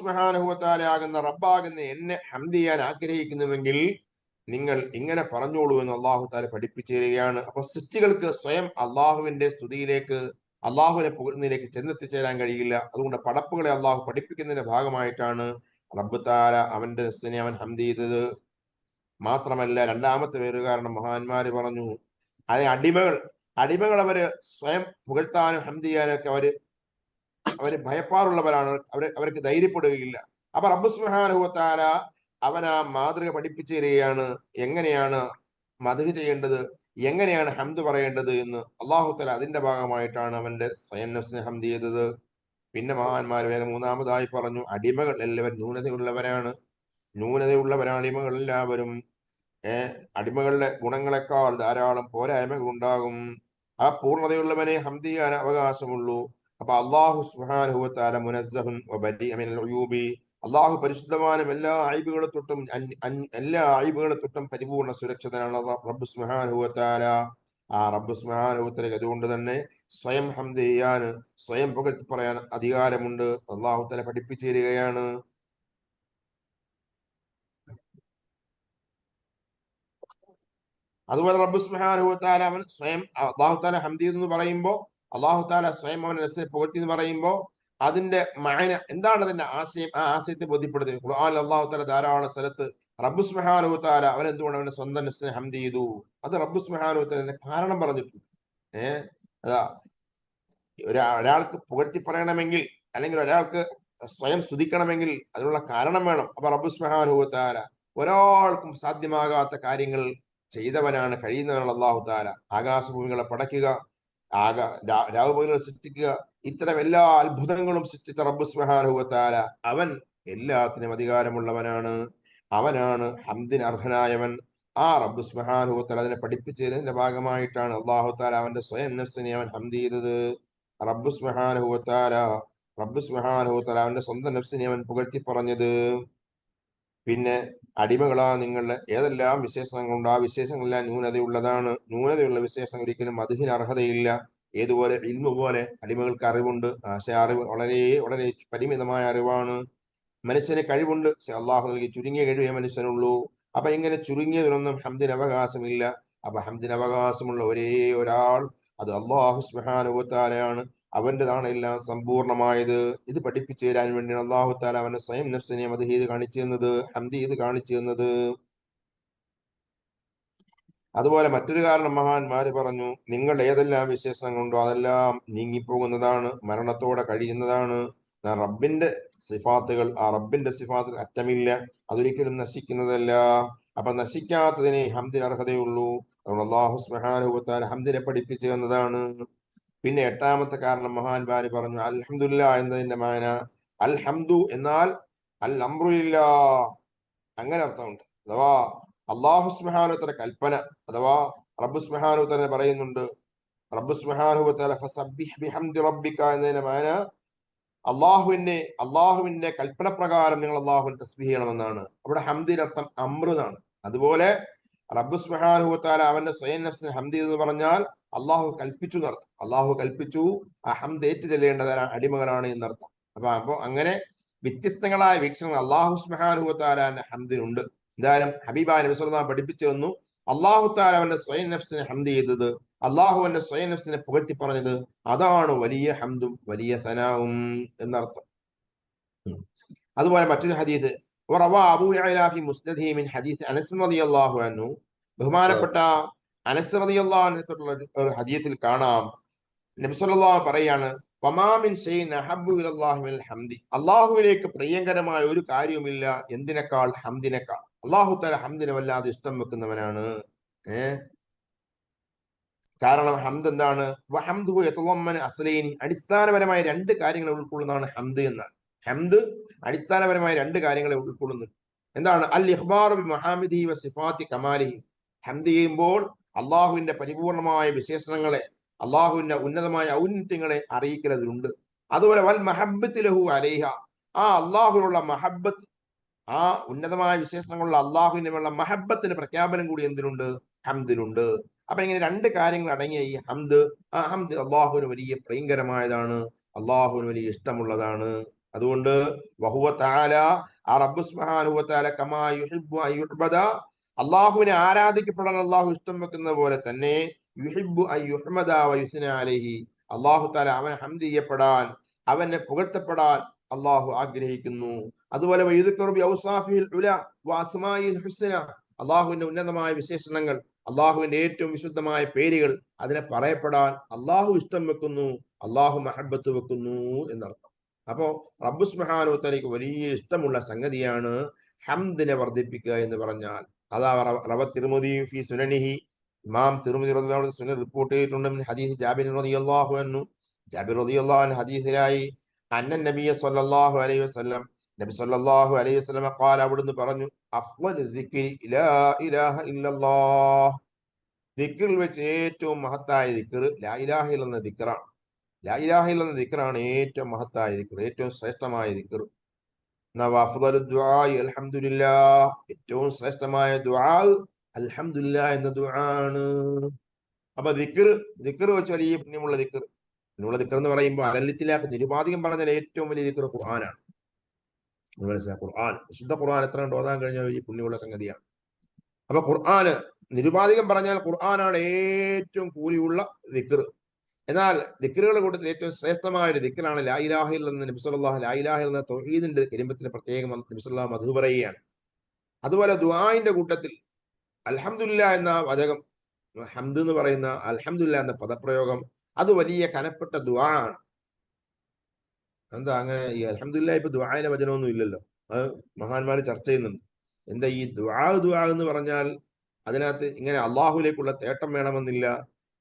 സുബ്ഹാനഹു വ തആല ആകുന്ന റബ്ബാകുന്ന എന്നെ ഹംദ് ചെയ്യാൻ ആഗ്രഹിക്കുന്നുവെങ്കിൽ നിങ്ങൾ ഇങ്ങനെ പറഞ്ഞോളൂ എന്ന് അള്ളാഹു താല പഠിപ്പിച്ചു തരികയാണ്. അപ്പൊ സൃഷ്ടികൾക്ക് സ്വയം അള്ളാഹുവിന്റെ സ്തുതിയിലേക്ക്, അള്ളാഹുവിനെ പുകഴ്ന്നതിലേക്ക് ചെന്നെത്തിച്ചേരാൻ കഴിയില്ല. അതുകൊണ്ട് പടപ്പുകളെ അള്ളാഹു പഠിപ്പിക്കുന്നതിന്റെ ഭാഗമായിട്ടാണ് റബ്ബ് താല അവന്റെ നെസ്സിനെ അവൻ ഹംദ് ചെയ്തത്. മാത്രമല്ല, രണ്ടാമത്തെ വേറൊരു കാരണം മഹാന്മാര് പറഞ്ഞു, അത് അടിമകൾ അവര് സ്വയം പുകഴ്ത്താനും ഹംദ് ചെയ്യാനും ഒക്കെ അവര് ഭയപ്പാടുള്ളവരാണ്. അവർക്ക് ധൈര്യപ്പെടുകയില്ല. അപ്പൊ റബ്ബ് സുബ്ഹാനഹു വ തആല അവൻ ആ മാതൃക പഠിപ്പിച്ചു തരികയാണ്, എങ്ങനെയാണ് മദ്ഹ് ചെയ്യേണ്ടത്, എങ്ങനെയാണ് ഹംദ് പറയേണ്ടത് എന്ന്. അള്ളാഹു തആല അതിന്റെ ഭാഗമായിട്ടാണ് അവന്റെ സ്വയം നഫ്സിനെ ഹംദ് ചെയ്തത്. പിന്നെ മഹാന്മാർ വേറെ മൂന്നാമതായി പറഞ്ഞു, അടിമകൾ എല്ലാവരും ന്യൂനതയുള്ളവരാണ് അടിമകൾ എല്ലാവരും. അടിമകളുടെ ഗുണങ്ങളെക്കാൾ ധാരാളം പോരായ്മകൾ ഉണ്ടാകും. ആ പൂർണ്ണതയുള്ളവനെ ഹംദ് ചെയ്യാൻ അവകാശമുള്ളൂ. അപ്പൊ അള്ളാഹു സുബ്ഹാനഹു വ തആല മുനസ്സഹുൻ വ ബരീഅ മിനൽ ഉയൂബി, അള്ളാഹു പരിശുദ്ധമാനും എല്ലാ അയ്ബുകളെ തൊട്ടും പരിപൂർണ സുരക്ഷിതനാണ് റബ്ബ് സുബ്ഹാനഹു വ തആല. ആ റബ്ബ് സുബ്ഹാനഹു വ തആല അതുകൊണ്ട് തന്നെ സ്വയം ഹംദ് ചെയ്യാൻ, സ്വയം പുകഴ്ത്തി പറയാൻ അധികാരമുണ്ട്. അള്ളാഹു തആല പഠിപ്പിച്ചു തരികയാണ്. അതുപോലെ റബ്ബ് സുബ്ഹാനഹു വ തആല അവൻ സ്വയം അള്ളാഹു തആല ഹംദ് എന്ന് പറയുമ്പോൾ, അള്ളാഹു തആല സ്വയം അവൻ നഫ്സിനെ പുകഴ്ത്തി എന്ന് പറയുമ്പോൾ അതിന്റെ മഅന എന്താണ്, അതിന്റെ ആശയം, ആ ആശയത്തെ ബോധ്യപ്പെടുത്തി. ഖുർആനിൽ അള്ളാഹു തആല ധാരാളം സ്ഥലത്ത് റബ്ബ് സുബ്ഹാനഹു വ തആല അവൻ എന്തുകൊണ്ട് അവന്റെ സ്വന്തം നഫ്സിനെ ഹംദ് ചെയ്തു, അത് റബ്ബ് സുബ്ഹാനഹു വ തആല കാരണം പറഞ്ഞിട്ടുണ്ട്. അതാ ഒരാൾക്ക് പുകഴ്ത്തി പറയണമെങ്കിൽ, അല്ലെങ്കിൽ ഒരാൾക്ക് സ്വയം സ്തുതിക്കണമെങ്കിൽ അതിനുള്ള കാരണം വേണം. അപ്പൊ റബ്ബ് സുബ്ഹാനഹു വ തആല ഒരാൾക്കും സാധ്യമാകാത്ത കാര്യങ്ങൾ ചെയ്തവനാണ്, കഴിയുന്നവനാണ് അള്ളാഹു താല. ആകാശഭൂമികളെ പടയ്ക്കുക, രാവുപകലുകളെ സൃഷ്ടിക്കുക, ഇത്തരം എല്ലാ അത്ഭുതങ്ങളും സൃഷ്ടിച്ച റബ്ബ് സുബ്ഹാനഹു വ തആല അവൻ എല്ലാത്തിനും അധികാരമുള്ളവനാണ്. അവനാണ് ഹംദിന് അർഹനായവൻ. ആ റബ്ബ് സുബ്ഹാനഹു വ തആല അതിനെ പഠിപ്പിച്ചതിന്റെ ഭാഗമായിട്ടാണ് അള്ളാഹു താല അവന്റെ സ്വയം നഫ്സിനെ അവൻ ഹംദ് ചെയ്തത്. റബ്ബ് സുബ്ഹാനഹു വ തആല അവന്റെ സ്വന്തം നഫ്സിനെ അവൻ പുകഴ്ത്തി പറഞ്ഞത്. പിന്നെ അടിമകളാ നിങ്ങളുടെ ഏതെല്ലാം വിശേഷണങ്ങളുണ്ട്, ആ വിശേഷങ്ങളെല്ലാം ന്യൂനതയുള്ള വിശേഷണം ഒരിക്കലും മദ്ഹിന് അർഹതയില്ല. ഏതുപോലെ ഇൽമു പോലെ അടിമകൾക്ക് അറിവുണ്ട്, പക്ഷെ അറിവ് വളരെ വളരെ പരിമിതമായ അറിവാണ്. മനുഷ്യന് കഴിവുണ്ട്, പക്ഷെ അള്ളാഹു നൽകി ചുരുങ്ങിയ കഴിവേ മനുഷ്യനുള്ളൂ. അപ്പൊ ഇങ്ങനെ ചുരുങ്ങിയതിനൊന്നും ഹംദിന് അവകാശമില്ല. അപ്പൊ ഹംദിന് അവകാശമുള്ള ഒരേ ഒരാൾ അത് അള്ളാഹു സുബ്ഹാനഹു വ തആലയാണ്. അവന്റേതാണ് എല്ലാം സമ്പൂർണമായത്. ഇത് പഠിപ്പിച്ചു തരാൻ വേണ്ടിയാണ് അള്ളാഹു താല അവന്റെ സ്വയം നഫ്സിനെ മദ്ഹ് ചെയ്ത് കാണിച്ചു തന്നത്, ഹംദ് ചെയ്ത് കാണിച്ചു തന്നത്. അതുപോലെ മറ്റൊരു കാരണം മഹാന്മാര് പറഞ്ഞു, നിങ്ങൾ ഏതെല്ലാം വിശേഷണങ്ങളുണ്ടോ അതെല്ലാം നീങ്ങിപ്പോകുന്നതാണ്, മരണത്തോടെ കഴിയുന്നതാണ്. റബ്ബിന്റെ സിഫാത്തുകൾ, ആ റബ്ബിന്റെ സിഫാത്തുകൾ അറ്റമില്ല, അതൊരിക്കലും നശിക്കുന്നതല്ല. അപ്പൊ നശിക്കാത്തതിനെ ഹംദിന് അർഹതയുള്ളൂ. അതുകൊണ്ട് അല്ലാഹു സുബ്ഹാനഹു വ തആല ഹംദിനെ പഠിപ്പിച്ചു തന്നതാണ്. പിന്നെ എട്ടാമത്തെ കാരണം മഹാന്മാര് പറഞ്ഞു, അൽഹംദുലില്ലാ എന്നതിന്റെ മാന, അൽഹംദു എന്നാൽ അൽ അംറുലില്ലാ, അങ്ങനെ അർത്ഥമുണ്ട്. അഥവാ അള്ളാഹു സുബ്ഹാനഹു വ തആല കൽപ്പന, അഥവാ റബ്ബ് സുബ്ഹാനഹു വ തആല പറയുന്നുണ്ട്, റബ്ബ് സുബ്ഹാനഹു വ തആല ഫസബ്ബിഹ് ബിഹംദി റബ്ബിക എന്നതിന്റെ മാന അള്ളാഹുവിന്റെ കൽപ്പന പ്രകാരം നിങ്ങൾ അള്ളാഹുവിനെ തസ്ബീഹ് ചെയ്യണമെന്നാണ്. അവിടെ ഹംദിന്റെ അർത്ഥം അമ്ർ എന്നാണ്. അതുപോലെ റബ്ബ് സുബ്ഹാനഹു വ തആല അവന്റെ സ്വയം നഫ്സിനെ ഹംദ് എന്ന് പറഞ്ഞാൽ അള്ളാഹു കൽപ്പിച്ചു എന്നർത്ഥം. അള്ളാഹു കൽപ്പിച്ചു, ആ ഹംദ് ഏറ്റു ചെല്ലേണ്ടത് അടിമകളാണ് എന്നർത്ഥം. അപ്പൊ അങ്ങനെ വ്യത്യസ്തങ്ങളായ വീക്ഷണങ്ങൾ അള്ളാഹു സുബ്ഹാനഹു വ തആലയുടെ ഹംദിനുണ്ട്. എന്തായാലും ഹബീബായ നബി സ്വല്ലല്ലാഹു അലൈഹി വസല്ലം പഠിപ്പിച്ചു തന്നു, അള്ളാഹു തആല അവന്റെ സ്വയം നഫ്സിനെ ഹംദ് ചെയ്തത്, അള്ളാഹുവിന്റെ സ്വയം നഫ്സിനെ പുകഴ്ത്തി പറഞ്ഞത്, അതാണ് വലിയ ഹംദും വലിയ സനാവും എന്നർത്ഥം. അതുപോലെ മറ്റൊരു ഹദീസ്, അബൂ യഅല ഫി മുസ്നദിഹി മിൻ ഹദീസ് അനസ് റളിയല്ലാഹു അൻഹു, ബഹുമാനപ്പെട്ട അനസ് റളിയല്ലാഹു അൻഹു ഒരു ഹദീസിൽ കാണാം, നബി സല്ലല്ലാഹു പറയാണ്, വമാ മിൻ ഷൈഇൻ അഹബ്ബു ഇലല്ലാഹി മിനൽ ഹംദി, അള്ളാഹുവിലേക്ക് പ്രിയങ്കരമായ ഒരു കാര്യവുമില്ല എന്തിനേക്കാൾ, ഹംദിനേക്കാൾ. അള്ളാഹു തആല ഹംദിനെ വല്ലാതെ ഇഷ്ടം വെക്കുന്നവനാണ്. കാരണം ഹംദ് എന്താണ്, വഹംദുഹു യതളമ്മന അസ്ലൈനി, അടിസ്ഥാനപരമായ രണ്ട് കാര്യങ്ങളെ ഉൾക്കൊള്ളുന്നതാണ് ഹംദ് എന്നാണ്. ഹംദ് അടിസ്ഥാനപരമായ രണ്ട് കാര്യങ്ങളെ ഉൾക്കൊള്ളുന്നു. എന്താണ്? അൽ ഇഖ്ബാറു ബി മഹാമിദിഹി വ സിഫാത്തി കമാലിഹി, ഹംദ് ചെയ്യുമ്പോൾ അള്ളാഹുവിന്റെ പരിപൂർണമായ വിശേഷണങ്ങളെ, അള്ളാഹുവിന്റെ ഉന്നതമായ ഔന്നത്യങ്ങളെ അറിയിക്കലതിലുണ്ട്. അതുപോലെ വൽ മഹബ്ബത്തി ലഹു അലൈഹ, ആ അള്ളാഹുവിനുള്ള മഹബ്ബത്ത്, ആ ഉന്നതമായ വിശേഷണങ്ങളുള്ള അള്ളാഹുവിനുള്ള മഹബ്ബത്തിന്റെ പ്രഖ്യാപനം കൂടി എന്തിനുണ്ട്? ഹംദിലുണ്ട്. അപ്പൊ ഇങ്ങനെ രണ്ട് കാര്യങ്ങൾ അടങ്ങിയ ഈ ഹംദ്, ആ ഹംദ് അള്ളാഹുവിന് വലിയ പ്രിയങ്കരമായതാണ്, അള്ളാഹുവിന് വലിയ ഇഷ്ടമുള്ളതാണ്. അതുകൊണ്ട് വഹുവ തആല ആ റബ്ബ് സുബ്ഹാനഹു വ തആല കമാ യുഹിബ്ബു അൻ യുഅ്ബദ, അല്ലാഹുവിനെ ആരാധിക്കപ്പെടാൻ അല്ലാഹു ഇഷ്ടം വെക്കുന്ന പോലെ തന്നെ യുഹിബ്ബു അൻ യുഹ്മദ വ യുസ്ന അലൈഹി, അല്ലാഹു തആല അവനെ ഹംദ് ചെയ്യപ്പെടാൻ, അവനെ പുകഴ്ത്തപ്പെടാൻ അല്ലാഹു ആഗ്രഹിക്കുന്നു. അതുപോലെ വയുദ്കറു ബി ഔസാഫിൽ ഉല വ അസ്മാഇൽ ഹുസ്ന, അല്ലാഹുവിന്റെ ഉന്നതമായ വിശേഷണങ്ങൾ, അല്ലാഹുവിന്റെ ഏറ്റവും വിശുദ്ധമായ പേരുകൾ, അതിനെ പറയപ്പെടാൻ അല്ലാഹു ഇഷ്ടം വെക്കുന്നു, അല്ലാഹു മഹബ്ബത്ത് വെക്കുന്നു എന്നർത്ഥം. അപ്പോ റബ്ബ് സുബ്ഹാനഹു വ തആലയ്ക്ക് വലിയ ഇഷ്ടമുള്ള സംഗതിയാണ് ഹംദിനെ വർദ്ധിപ്പിക്കുക എന്ന് പറഞ്ഞാൽ. അതാ റവ തിർമിദി ഫി സുനനിഹി, ഇമാം തിർമിദി റളിയല്ലാഹു അൻഹു സുനൻ റിപ്പോർട്ട് ചെയ്തിട്ടുണ്ട്. ഹദീസ് ജാബിർ റളിയല്ലാഹു അൻഹു, ജാബിർ റളിയല്ലാഹു അൻഹു ഹദീസിലായി അന്ന നബിയ സല്ലല്ലാഹു അലൈഹി വസല്ലം, നബി സല്ലല്ലാഹു അലൈഹി വസല്ലം ഖാല, അവിടുന്ന് പറഞ്ഞു, അഫ്ളലു ദിക്രി ലാ ഇലാഹ ഇല്ലല്ലാഹ്, ദിക്റിൽ വെച്ച് ഏറ്റവും മഹത്തായ ദിക്ർ ലാ ഇലാഹ ഇല്ലെന്ന ദിക്റാണ്. ലാ ഇലാഹ ഇല്ലെന്ന ദിക്റാണ് ഏറ്റവും മഹത്തായ ദിക്ർ, ഏറ്റവും ശ്രേഷ്ഠമായ ദിക്ർ. അഫ്ളലു ദുആഇ അൽഹംദുലില്ലാഹ്, ഏറ്റവും ശ്രേഷ്ഠമായ ദുആ അൽഹംദുലില്ലാഹ് എന്ന ദുആ ആണ്. അപ്പൊ ദിക്ർ വെച്ച് വലിയ പുണ്യമുള്ള ദിക്ർ. പുണ്യമുള്ള ദിക്ർ എന്ന് പറയുമ്പോൾ അലല്ലിത്തിലാക്ക് നിരുപാധികം പറഞ്ഞാൽ ഏറ്റവും വലിയ ദിക്ർ ഖുർആനാണ്. മനസ്സിലാക്കുക, ഖുർആൻ, വിശുദ്ധ ഖുർആൻ എത്ര കണ്ട് ഓതാൻ കഴിഞ്ഞാൽ ഈ പുണ്യമുള്ള സംഗതിയാണ്. അപ്പൊ ഖുർആന് നിരുപാധികം പറഞ്ഞാൽ ഖുർആനാണ് ഏറ്റവും കൂലിയുള്ള ദിക്ർ. എന്നാൽ ദിക്റുകളുടെ കൂട്ടത്തിൽ ഏറ്റവും ശ്രേഷ്ഠമായ ഒരു ദിക്റാണ് ലാ ഇലാഹ ഇല്ലല്ലാഹ്. നബി സല്ലല്ലാഹു ലാ ഇലാഹ ഇല്ലല്ലാഹ് തൗഹീദിന്റെ കലിമത്തിന് പ്രത്യേകം നബി സല്ലല്ലാഹു മദ്ഹു പറയുകയാണ്. അതുപോലെ ദുആഇന്റെ കൂട്ടത്തിൽ അൽഹംദുലില്ലാഹ് എന്ന വചകം, ഹംദ് എന്ന് പറയുന്ന അൽഹംദുലില്ലാഹ് എന്ന പദപ്രയോഗം, അത് വലിയ കനപ്പെട്ട ദുആ ആണ്. എന്താ അങ്ങനെ ഈ അൽഹംദുലില്ലാഹ് ഇപ്പൊ ദുആയിലെ വചനമൊന്നും ഇല്ലല്ലോ, അത് മഹാന്മാര് ചർച്ച ചെയ്യുന്നുണ്ട്. എന്താ ഈ ദുആ എന്ന് പറഞ്ഞാൽ അതിനകത്ത് ഇങ്ങനെ അള്ളാഹുലേക്കുള്ള തേട്ടം വേണമെന്നില്ല,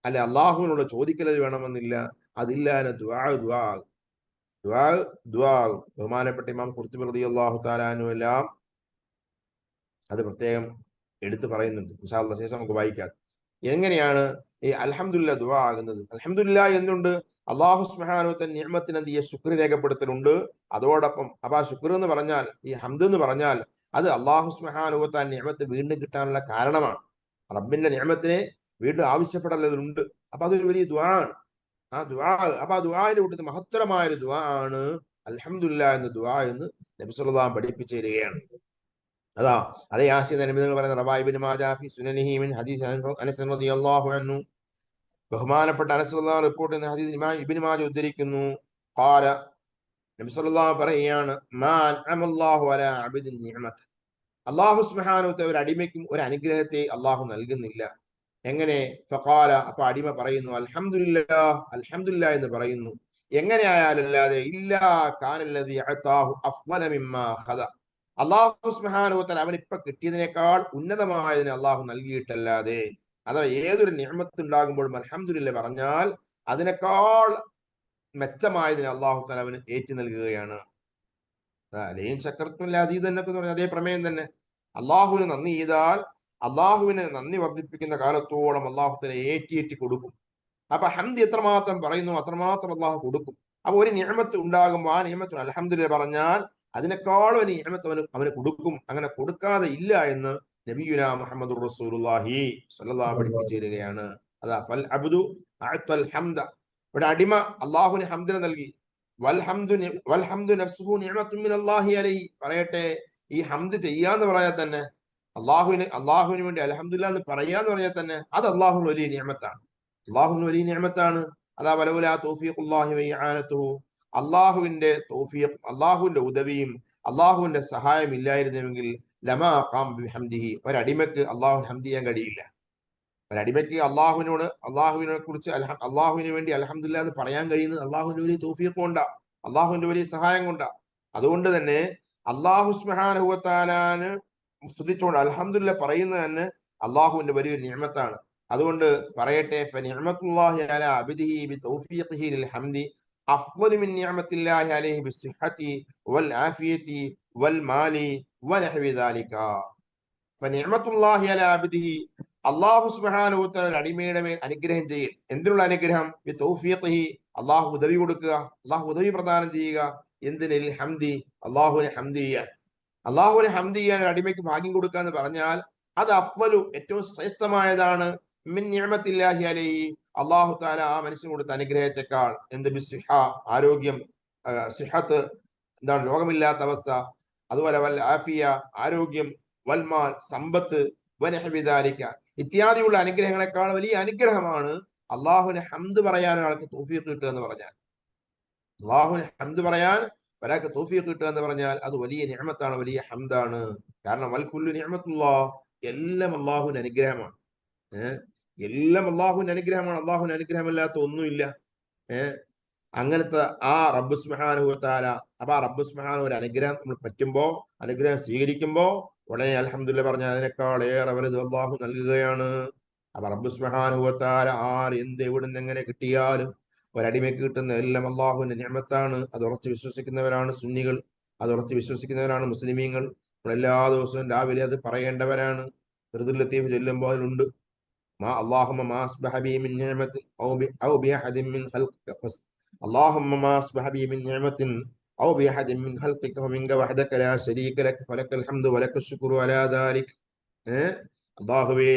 അല്ലെ അള്ളാഹുവിനോട് ചോദിക്കലത് വേണമെന്നില്ല, അതില്ലാതെ ദുആ ബഹുമാനപ്പെട്ട ഇമാം ഖുർത്തുബി റളിയല്ലാഹു തആല അൻഹു എല്ലാം അത് പ്രത്യേകം എടുത്തു പറയുന്നുണ്ട്. ഇൻഷാ അല്ലാഹ് ശേഷം നമുക്ക് വായിക്കാം എങ്ങനെയാണ് ഈ അൽഹംദുലില്ലാഹ് ദുആ ആകുന്നത്. അൽഹംദുലില്ലാഹ് എന്നുണ്ട് അല്ലാഹു സുബ്ഹാനഹു വ തആല നിഅമത്തിന് എന്ത് ചെയ്യുക, ശുക്ർ രേഖപ്പെടുത്തലുണ്ട്. അതോടൊപ്പം അപ്പൊ ആ ശുക്ർ എന്ന് പറഞ്ഞാൽ, ഈ ഹംദ് എന്ന് പറഞ്ഞാൽ, അത് അല്ലാഹു സുബ്ഹാനഹു വ തആല നിഅമത്ത് വീണ്ടും കിട്ടാനുള്ള കാരണമാണ്. റബ്ബിന്റെ നിഅമത്തിനെ വീണ്ടും ആവശ്യപ്പെടലുണ്ട്. അപ്പൊ അതൊരു വലിയ ദുആ ആണ്. ആ ദുആ, അപ്പൊ ആ ദുആന്റെ കൂട്ടത്തിൽ മഹത്തരമായ ഒരു ദുആ ആണ് അൽഹംദുലില്ലാഹ് എന്ന ദുആ എന്ന് നബി സല്ലല്ലാഹു അലൈഹി വസല്ലം പഠിപ്പിച്ചു തരികയാണ്. അതാ അതേ ആശയ നബിതങ്ങൾ പറയുന്ന റവാ ഇബ്നു മാജാ ഫി സുനനിഹി മിൻ ഹദീസ് അനസ് റളിയല്ലാഹു അൻഹു, ബഹുമാനപ്പെട്ട അനസ് റളിയല്ലാഹു റിപ്പോർട്ട് ചെയ്യുന്ന ഹദീസ് ഇമാം ഇബ്നു മാജ ഉദ്ധരിക്കുന്നു. ഖാല, നബി സല്ലല്ലാഹു പറയുകയാണ്, മാ അൻഅമല്ലാഹു അലാ അബ്ദിൻ നിഅമത്ത്, അല്ലാഹു സുബ്ഹാനഹു വ തആല ഒരു അടിമയ്ക്കും ഒരു അനുഗ്രഹത്തെ അല്ലാഹു നൽകുന്നില്ല. എങ്ങനെ? ഫഖാല, അപ്പൊ അടിമ പറയുന്നു അൽഹംദുലില്ലാഹ്, അൽഹംദുലില്ലാഹ് എന്ന് പറയുന്നു. എങ്ങനെ ആയാലല്ലാതെ ഇല്ലാ കാനല്ലദീ അതാഹു അഫ്ളല മിമ്മാ ഖദ, അല്ലാഹു സുബ്ഹാനഹു വ തആല അവൻ ഇപ്പൊ കിട്ടിയതിനേക്കാൾ ഉന്നതമായതിനെ അല്ലാഹു നൽകിയിട്ടല്ലാതെ. അഥവാ ഏതൊരു നിഅമത്ത് ഉണ്ടാകുമ്പോഴും അൽഹംദുലില്ലാഹ് പറഞ്ഞാൽ അതിനേക്കാൾ മെച്ചമായതിനെ അല്ലാഹു തആല അവന് ഏറ്റി നൽകുകയാണ്. ലൈൻ ശക്കർത്തും ലഅസീദന്നക്കും എന്ന് പറഞ്ഞ അതേ പ്രമേയം തന്നെ. അള്ളാഹുവിന് നന്ദി ചെയ്താൽ അള്ളാഹുവിന് നന്ദി വർദ്ധിപ്പിക്കുന്ന കാലത്തോളം അള്ളാഹു തആല ഏറ്റി കൊടുക്കും. അപ്പൊ ഹംദ് എത്രമാത്രം പറയുന്നു അത്രമാത്രം അള്ളാഹു കൊടുക്കും. അപ്പൊ ഒരു നിഅമത്ത് ഉണ്ടാകുമ്പോൾ ആ നിഅമത്തിന് അൽഹംദുലില്ലാഹ് പറഞ്ഞാൽ അതിനേക്കാളും ഒരു നിഅമത്ത് അവന് കൊടുക്കും. അങ്ങനെ കൊടുക്കാതെ ഇല്ല എന്ന് നബിയുനാ മുഹമ്മദുർ റസൂലുള്ളാഹി സ്വല്ലല്ലാഹു പഠിപ്പിച്ചു തരികയാണ്. അതാ ഫൽ അബ്ദു അഅ്തൽ ഹംദ, ഒരു അടിമ അള്ളാഹുവിന് ഹംദിനെ നൽകി. വൽഹംദു നഫ്സുഹു നിഅമത്തുൻ മിനല്ലാഹി അലൈഹി, പറയട്ടെ, ഈ ഹംദ് ചെയ്യാന്ന് പറഞ്ഞാൽ തന്നെ, അള്ളാഹുവിന് വേണ്ടി അൽഹംദുലില്ലാഹ് എന്ന് പറയാന്ന് പറഞ്ഞാൽ തന്നെ അത് അള്ളാഹുവിന് വലിയ നിഅമത്താണ്. അള്ളാഹുവിന് വലിയ നിഅമത്താണ്. അതാ വലൗലാ തൗഫീഖുല്ലാഹി വ ഇആനതുഹു, അള്ളാഹുവിന്റെ തൗഫീഖ്, അള്ളാഹുവിന്റെ ഉദവിയും അള്ളാഹുവിന്റെ സഹായം ഇല്ലായിരുന്നുവെങ്കിൽ ലമാ ഖാം ബിഹംദിഹി, ഒരടിമക്ക് അള്ളാഹുവിനെ ഹംദ് ചെയ്യാൻ കഴിയില്ല. ഒരടിമയ്ക്ക് അള്ളാഹുവിനെ കുറിച്ച് അള്ളാഹുവിന് വേണ്ടി അൽഹംദുലില്ലാഹ് എന്ന് പറയാൻ കഴിയുന്നത് അള്ളാഹുവിന്റെ വലിയ തൗഫീഖ് കൊണ്ടാ, അള്ളാഹുവിന്റെ വലിയ സഹായം കൊണ്ടാ. അതുകൊണ്ട് തന്നെ അള്ളാഹു സുബ്ഹാനഹു വ തആലാനെ സ്തുതിച്ചുകൊണ്ട് അൽഹംദുലില്ലാഹ് പറയുന്നത് തന്നെ അള്ളാഹുവിന്റെ വലിയൊരു നിഅമത്താണ്. അതുകൊണ്ട് പറയട്ടെ, ഫനിഅമത്തുല്ലാഹി അലാ അബ്ദിഹി ബിതൗഫീഖിഹി ലിൽ ഹംദി അഫ്ളലു മിൻ നിഅമത്തില്ലാഹി അലൈഹി ബിസ്സിഹ്ഹതി വൽ ആഫിയതി വൽ മാലി വനഹ്വി ദാലിക. ഫനിഅമത്തുല്ലാഹി അലാ അബ്ദിഹി, അല്ലാഹു സുബ്ഹാനഹു വ തആല അടിമയുടെ മേൽ അനുഗ്രഹം ചെയ്യൽ. എന്തിനുള്ള അനുഗ്രഹം? ബിതൗഫീഖിഹി, അല്ലാഹു ഉദവി കൊടുക്കുക, അല്ലാഹു ഉദവി പ്രദാനം ചെയ്യുക. എന്തിന്? ലിൽ ഹംദി, അല്ലാഹുവിനെ ഹംദ് ചെയ്യാൻ. അള്ളാഹുവിനെ ഹംദ് ചെയ്യാൻ ഒരു അടിമയ്ക്ക് ഭാഗ്യം കൊടുക്കുക എന്ന് പറഞ്ഞാൽ അത് അഫ്വലു, ഏറ്റവും ശ്രേഷ്ഠമായതാണ്, മിൻ നിഅമത്തില്ലാഹി അലൈഹി, അല്ലാഹു തആല ആ മനുഷ്യന് കൊടുത്ത അനുഗ്രഹത്തെക്കാൾ. എന്ത്? ബിസ്സിഹ, ആരോഗ്യം, സിഹത്ത്, എന്താണ് രോഗമില്ലാത്ത അവസ്ഥ, അതുപോലെ വൽ ആഫിയ ആരോഗ്യം, വൽമാൽ സമ്പത്ത്, വനഹവിദാലിക്ക ഇത്യാദിയുള്ള അനുഗ്രഹങ്ങളെക്കാൾ വലിയ അനുഗ്രഹമാണ് അള്ളാഹുവിനെ ഹംദ് പറയാൻ ഒരാൾക്ക് തൗഫീഖ് കിട്ടുക എന്ന് പറഞ്ഞാൽ. അള്ളാഹുവിനെ ഹംദ് പറയാൻ ഒരാൾക്ക് തൗഫീഖ് കിട്ടുക എന്ന് പറഞ്ഞാൽ അത് വലിയ നിഅമത്താണ്, വലിയ ഹംദാണ്. കാരണം വൽ കുല്ലു നിഅമത്തുല്ലാഹ്, എല്ലാം അള്ളാഹുവിന്റെ അനുഗ്രഹമാണ്. എല്ലാം അള്ളാഹുവിന്റെ അനുഗ്രഹമാണ്. അള്ളാഹുവിന്റെ അനുഗ്രഹമല്ലാത്ത ഒന്നുമില്ല. അങ്ങനത്തെ ആ റബ്ബ് സുബ്ഹാനഹു വ തആല, അപ്പൊ ആ റബ്ബ് സുബ്ഹാനഹു ഒരു അനുഗ്രഹം നമ്മൾ പറ്റുമ്പോ, അനുഗ്രഹം സ്വീകരിക്കുമ്പോ ഉടനെ അൽഹംദുലില്ലാഹ് പറഞ്ഞാൽ അതിനേക്കാൾ ഏറെ വലുത് അള്ളാഹു നൽകുകയാണ്. അപ്പൊ റബ്ബ് സുബ്ഹാനഹു വ തആല ആര് എന്ത് എവിടുന്ന് എങ്ങനെ കിട്ടിയാലും ഒരടിമയ്ക്ക് കിട്ടുന്ന എല്ലാം അള്ളാഹുവിന്റെ നിഅമത്താണ്. അത് ഉറച്ച് വിശ്വസിക്കുന്നവരാണ് സുന്നികൾ, അത് ഉറച്ച് വിശ്വസിക്കുന്നവരാണ് മുസ്ലിമീങ്ങൾ. നമ്മൾ എല്ലാ ദിവസവും രാവിലെ അത് പറയേണ്ടവരാണ്. ഫിർദുൽ ലത്തീഫ് ചൊല്ലുമ്പോൾ അതിലുണ്ട് اللهم ما أصبح بي من نعمة أو بأحد من خلقك اللهم ما أصبح بي من نعمة أو بأحد من خلقك ومنك وحدك لا شريك لك فلك الحمد ولك الشكر على ذلك. അള്ളാഹുവേ,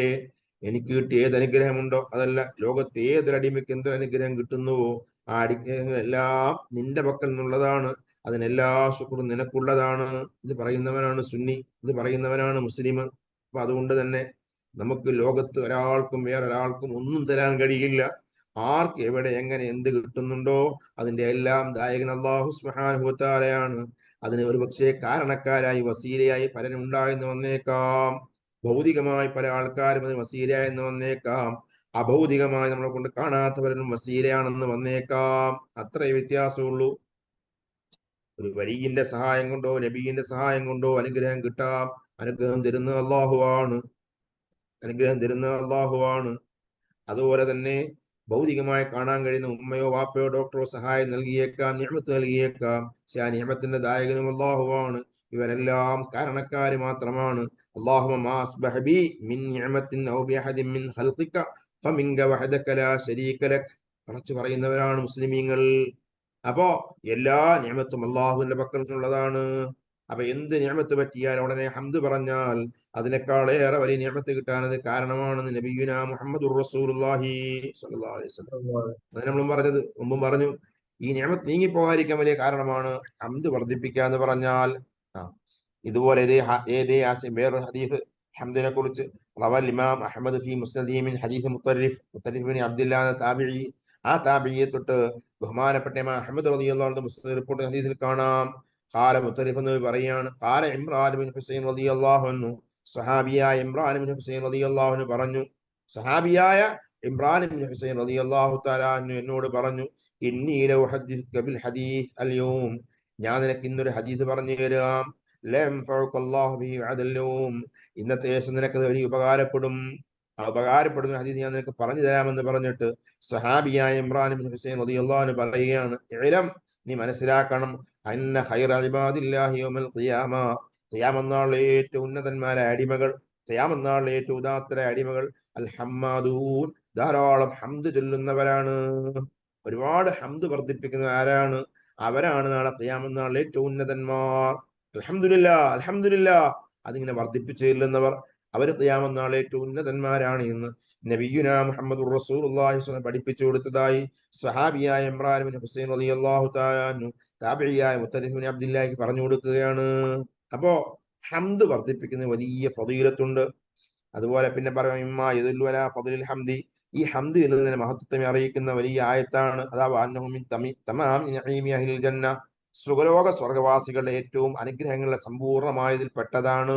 എനിക്ക് കിട്ടിയ ഏത് അനുഗ്രഹമുണ്ടോ, അതല്ല ലോകത്തെ ഏതൊരടിമയ്ക്ക് എന്തൊരു അനുഗ്രഹം കിട്ടുന്നുവോ ആ അനുഗ്രഹങ്ങളെല്ലാം നിന്റെ പക്കൽ നിന്നുള്ളതാണ്. അതിനെല്ലാ ശുക്റും നിനക്കുള്ളതാണ്. ഇത് പറയുന്നവനാണ് സുന്നി, ഇത് പറയുന്നവനാണ് മുസ്ലിം. അപ്പൊ അതുകൊണ്ട് തന്നെ നമുക്ക് ലോകത്ത് ഒരാൾക്കും വേറൊരാൾക്കും ഒന്നും തരാൻ കഴിയില്ല. ആർക്ക് എവിടെ എങ്ങനെ എന്ത് കിട്ടുന്നുണ്ടോ അതിന്റെ എല്ലാം ദായകൻ അല്ലാഹു സുബ്ഹാനഹു വ തആലയാണ്. അതിന് ഒരു പക്ഷേ കാരണക്കാരായി വസീലയായി പലരും ഉണ്ടായെന്ന് വന്നേക്കാം. ഭൗതികമായി പല ആൾക്കാരും അതിന് വസീലയെന്ന് വന്നേക്കാം. അഭൗതികമായി നമ്മളെ കൊണ്ട് കാണാത്തവരും വസീലയാണെന്ന് വന്നേക്കാം. അത്രേ വ്യത്യാസമുള്ളൂ. ഒരു വലിയന്റെ സഹായം കൊണ്ടോ നബിയുടെ സഹായം കൊണ്ടോ അനുഗ്രഹം കിട്ടാം. അനുഗ്രഹം തരുന്ന അള്ളാഹുവാണ്. അനുഗ്രഹം തരുന്ന അള്ളാഹുവാണ്. അതുപോലെ തന്നെ ഭൗതികമായി കാണാൻ കഴിയുന്ന ഉമ്മയോ വാപ്പയോ ഡോക്ടറോ സഹായം നൽകിയേക്കാം, നിഅമത്ത് നൽകിയേക്കാം. പക്ഷെ ആ നിഅമത്തിന്റെ ദായകനും അള്ളാഹുവാണ്. ഇവരെല്ലാം കാരണക്കാര് മാത്രമാണ്. അല്ലാഹുമ്മ മാ അസ്ബഹ ബി മിൻ നിഅമത്തിൻ ഔ ബിഅഹദിൻ മിൻ ഖൽഖിക ഫമിൻക വഹദക ലാ ശരീക ലക്. കുറച്ച് പറയുന്നവരാണ് മുസ്ലിമീങ്ങൾ. അപ്പോ എല്ലാ നിഅമത്തും അള്ളാഹുവിന്റെ പക്കൽ നിന്നുള്ളതാണ്. അപ്പൊ എന്ത് നിഅമത്ത് പറ്റിയാൽ ഉടനെ ഹംദ് പറഞ്ഞാൽ അതിനേക്കാളേറെ വലിയ നിഅമത്ത് കിട്ടാൻ അത് കാരണമാണെന്ന് നബിയുനാ മുഹമ്മദുർ റസൂലുള്ളാഹി സ്വല്ലല്ലാഹു അലൈഹി വസല്ലം. അത് നമ്മളും പറഞ്ഞത് മുമ്പും പറഞ്ഞു. ഈ നിഅമത്ത് നീങ്ങിപ്പോകാതിരിക്കാൻ വലിയ കാരണമാണ് ഹംദ് വർദ്ധിപ്പിക്കുക എന്ന് പറഞ്ഞാൽ. ഇതുപോലെ ഇതേ ആശയം വേറൊരു ഹദീസ് ഹംദിനെ കുറിച്ച് റവൽ ഇമാം അഹ്മദ് ഫി മുസ്നദിഹി മിൻ ഹദീസ് മുത്തരിഫ് ബിൻ അബ്ദുല്ലാഹ് താബിഈ. ആ താബിഈയെ തൊട്ട് ബഹുമാനപ്പെട്ട ഇമാം അഹ്മദ് റളിയല്ലാഹു അൻഹു മുസ്നദ് റിപ്പോർട്ട് ഹദീസിൽ കാണാം. ഖാല മുത്തരിഫ് എന്ന് പറയാണ്, ഖാല ഇമ്രാൻ ബിൻ ഹുസൈൻ റളിയല്ലാഹു അൻഹു, സഹാബിയായ ഇമ്രാൻ ബിൻ ഹുസൈൻ റളിയല്ലാഹു അൻഹു പറഞ്ഞു, സഹാബിയായ ഇമ്രാൻ ബിൻ ഹുസൈൻ റളിയല്ലാഹു തആല അൻഹു എന്നോട് പറഞ്ഞു, ഇന്നി ലൗ ഹദ്ദിസുക ബിൽ ഹദീസ് അൽ യൗം, ഞാൻ നിനക്ക് ഇന്നൊരു ഹദീസ് പറഞ്ഞു തരാം. ലം ഫഅഖല്ലാഹു ബിഹി ബഅദൽ യൗം, ഇന്നത്തെ ദിവസം നിനക്ക് വലിയ ഉപകാരപ്പെടും. ആ ഉപകാരപ്പെടുന്ന ഹദീസ് ഞാൻ നിനക്ക് പറഞ്ഞു തരാമെന്ന് പറഞ്ഞിട്ട് സഹാബിയായ ഇമ്രാൻ ബിൻ ഹുസൈൻ റളിയല്ലാഹു അൻഹു പറയുകയാണ്, ഇഅലം, നീ മനസ്സിലാക്കണം, അന്ന ഖൈറ ഇബാദില്ലാഹി യൗമൽ ഖിയാമ, ഖിയാമത്ത് നാളിലെ ഏറ്റവും ഉന്നതന്മാരായ അടിമകൾ, ഖിയാമത്ത് നാളിലെ ഏറ്റവും ഉദാത്തരായ അടിമകൾ അൽ ഹമ്മാദൂൻ, ധാരാളം ഹംദ് ചൊല്ലുന്നവരാണ്. ഒരുപാട് ഹംദ് വർദ്ധിപ്പിക്കുന്ന ആരാണ്? അവരാണ് നാളെ ഖിയാമത്ത് നാളിലെ ഏറ്റവും ഉന്നതന്മാർ. അൽഹംദുലില്ലാഹ് അൽഹംദുലില്ലാഹ് അതിങ്ങനെ വർദ്ധിപ്പിച്ചു ചെല്ലുന്നവർ, അവർ ഖിയാമത്ത് നാളിലെ ഏറ്റവും ഉന്നതന്മാരാണ് എന്ന് നബിയുനാ മുഹമ്മദുർ റസൂലുള്ളാഹി സ്വല്ലല്ലാഹു അലൈഹി വസല്ലം പഠിപ്പിച്ചു കൊടുത്തതായി സഹാബിയായ ഇമ്രാൻ ബിൻ ഹുസൈൻ റളിയല്ലാഹു തആല അൻഹു താബിഈയായ മുത്തരിഫ് ബിൻ അബ്ദുല്ലാഹി പറഞ്ഞു കൊടുക്കുകയാണ്. അപ്പോ ഹംദ് വർദ്ധിപ്പിക്കുന്ന വലിയ ഫളീലത്തുണ്ട്. അതുപോലെ പിന്നെ പറയാം ഇമ്മാ യദുല്ലു അലാ ഫളിൽ ഹംദി, ഈ ഹംദ് എന്നതിന്റെ മഹത്വത്തെ അറിയിക്കുന്ന വലിയ ആയത്താണ്. അതാ അന്നഹു മിൻ തമാം നഈമി അഹ്ലിൽ ജന്ന, സുഖലോക സ്വർഗവാസികളുടെ ഏറ്റവും അനുഗ്രഹങ്ങളുടെ സമ്പൂർണ്ണമായതിൽ പെട്ടതാണ്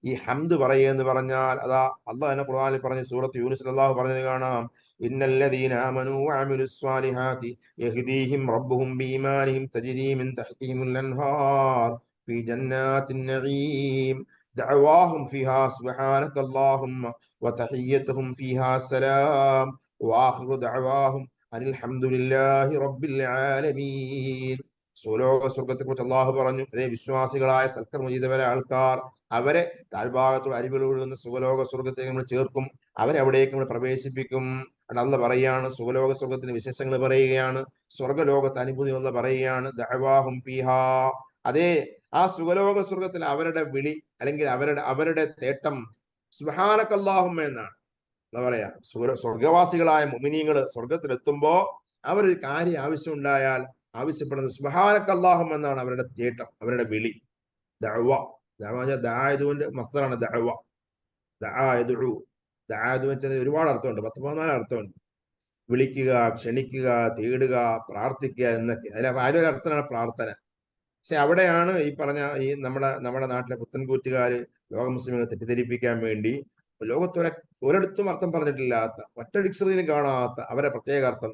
ഈ ഹംദ് പറയുക എന്ന് പറഞ്ഞാൽ. അതാ അല്ലാഹു തന്നെ ഖുർആനിൽ പറഞ്ഞ സൂറത്ത് യൂനുസിൽ അല്ലാഹു പറഞ്ഞത് കാണാം, ഇന്നല്ലദീന ആമനൂ വഅമിലുസ് സ്വാലിഹാത്തി യഹ്ദീഹിം റബ്ബുഹും ബിഈമാനിഹിം തജ്രീ മിൻ തഹ്തിഹിമുൽ അൻഹാർ ഫീ ജന്നാത്തിൻ നഈം ദഅവാഹും ഫീഹാ സുബ്ഹാനക അല്ലാഹുമ്മ വതഹിയ്യതുഹും ഫീഹാ സലാം വആഖിറു ദഅവാഹും അനിൽ ഹംദുലില്ലാഹി റബ്ബിൽ ആലമീൻ. സുലോക സ്വർഗത്തെ കുറിച്ച് അള്ളാഹു പറഞ്ഞു, അതേ വിശ്വാസികളായ സൽക്കർമ്മ ചെയ്തവരെ ആൾക്കാർ, അവരെ താഴ്ഭാഗത്തോട് അരിവിൽ ഒഴുകുന്ന സുഖലോക സ്വർഗത്തേക്ക് നമ്മൾ ചേർക്കും, അവരെ അവിടേക്ക് നമ്മൾ പ്രവേശിപ്പിക്കും. അള്ളാഹ് പറയാണ്, സുഖലോക സ്വർഗത്തിന്റെ വിശേഷങ്ങൾ പറയുകയാണ്, സ്വർഗലോകത്തെ അനുഭൂതികൾ പറയുകയാണ്. ദഅവാഹും ഫീഹാ, അതേ ആ സുഖലോക സ്വർഗത്തിൽ അവരുടെ വിളി അല്ലെങ്കിൽ അവരുടെ തേട്ടം സുബ്ഹാനക അല്ലാഹുമ്മ എന്നാണ്. എന്താ പറയാ, സ്വർഗവാസികളായ മുഅ്മിനീങ്ങൾ സ്വർഗത്തിലെത്തുമ്പോ അവരൊരു കാര്യം ആവശ്യം ഉണ്ടായാൽ ആവശ്യപ്പെടുന്നത് സുബ്ഹാനക അല്ലാഹുമ്മ എന്നാണ് അവരുടെ തേട്ടം, അവരുടെ വിളി. ദഅവ, ദഅവ മസ്ദറാണ് ദഅവ. ദഅ യദ്ഉ, ദഅ എന്ന് വെച്ചാൽ ഒരുപാട് അർത്ഥമുണ്ട്, 14 അർത്ഥമുണ്ട്. വിളിക്കുക, ക്ഷണിക്കുക, തേടുക, പ്രാർത്ഥിക്കുക എന്നൊക്കെ. അതിലൊരു അർത്ഥമാണ് പ്രാർത്ഥന. പക്ഷെ അവിടെയാണ് ഈ പറഞ്ഞ ഈ നമ്മുടെ നാട്ടിലെ പുത്തൻകൂറ്റുകാര് ലോക മുസ്ലിങ്ങളെ തെറ്റിദ്ധരിപ്പിക്കാൻ വേണ്ടി ഒരിടത്തും അർത്ഥം പറഞ്ഞിട്ടില്ലാത്ത, ഒറ്റ ഡിക്ഷണറിയിലും കാണാത്ത അവരെ പ്രത്യേക അർത്ഥം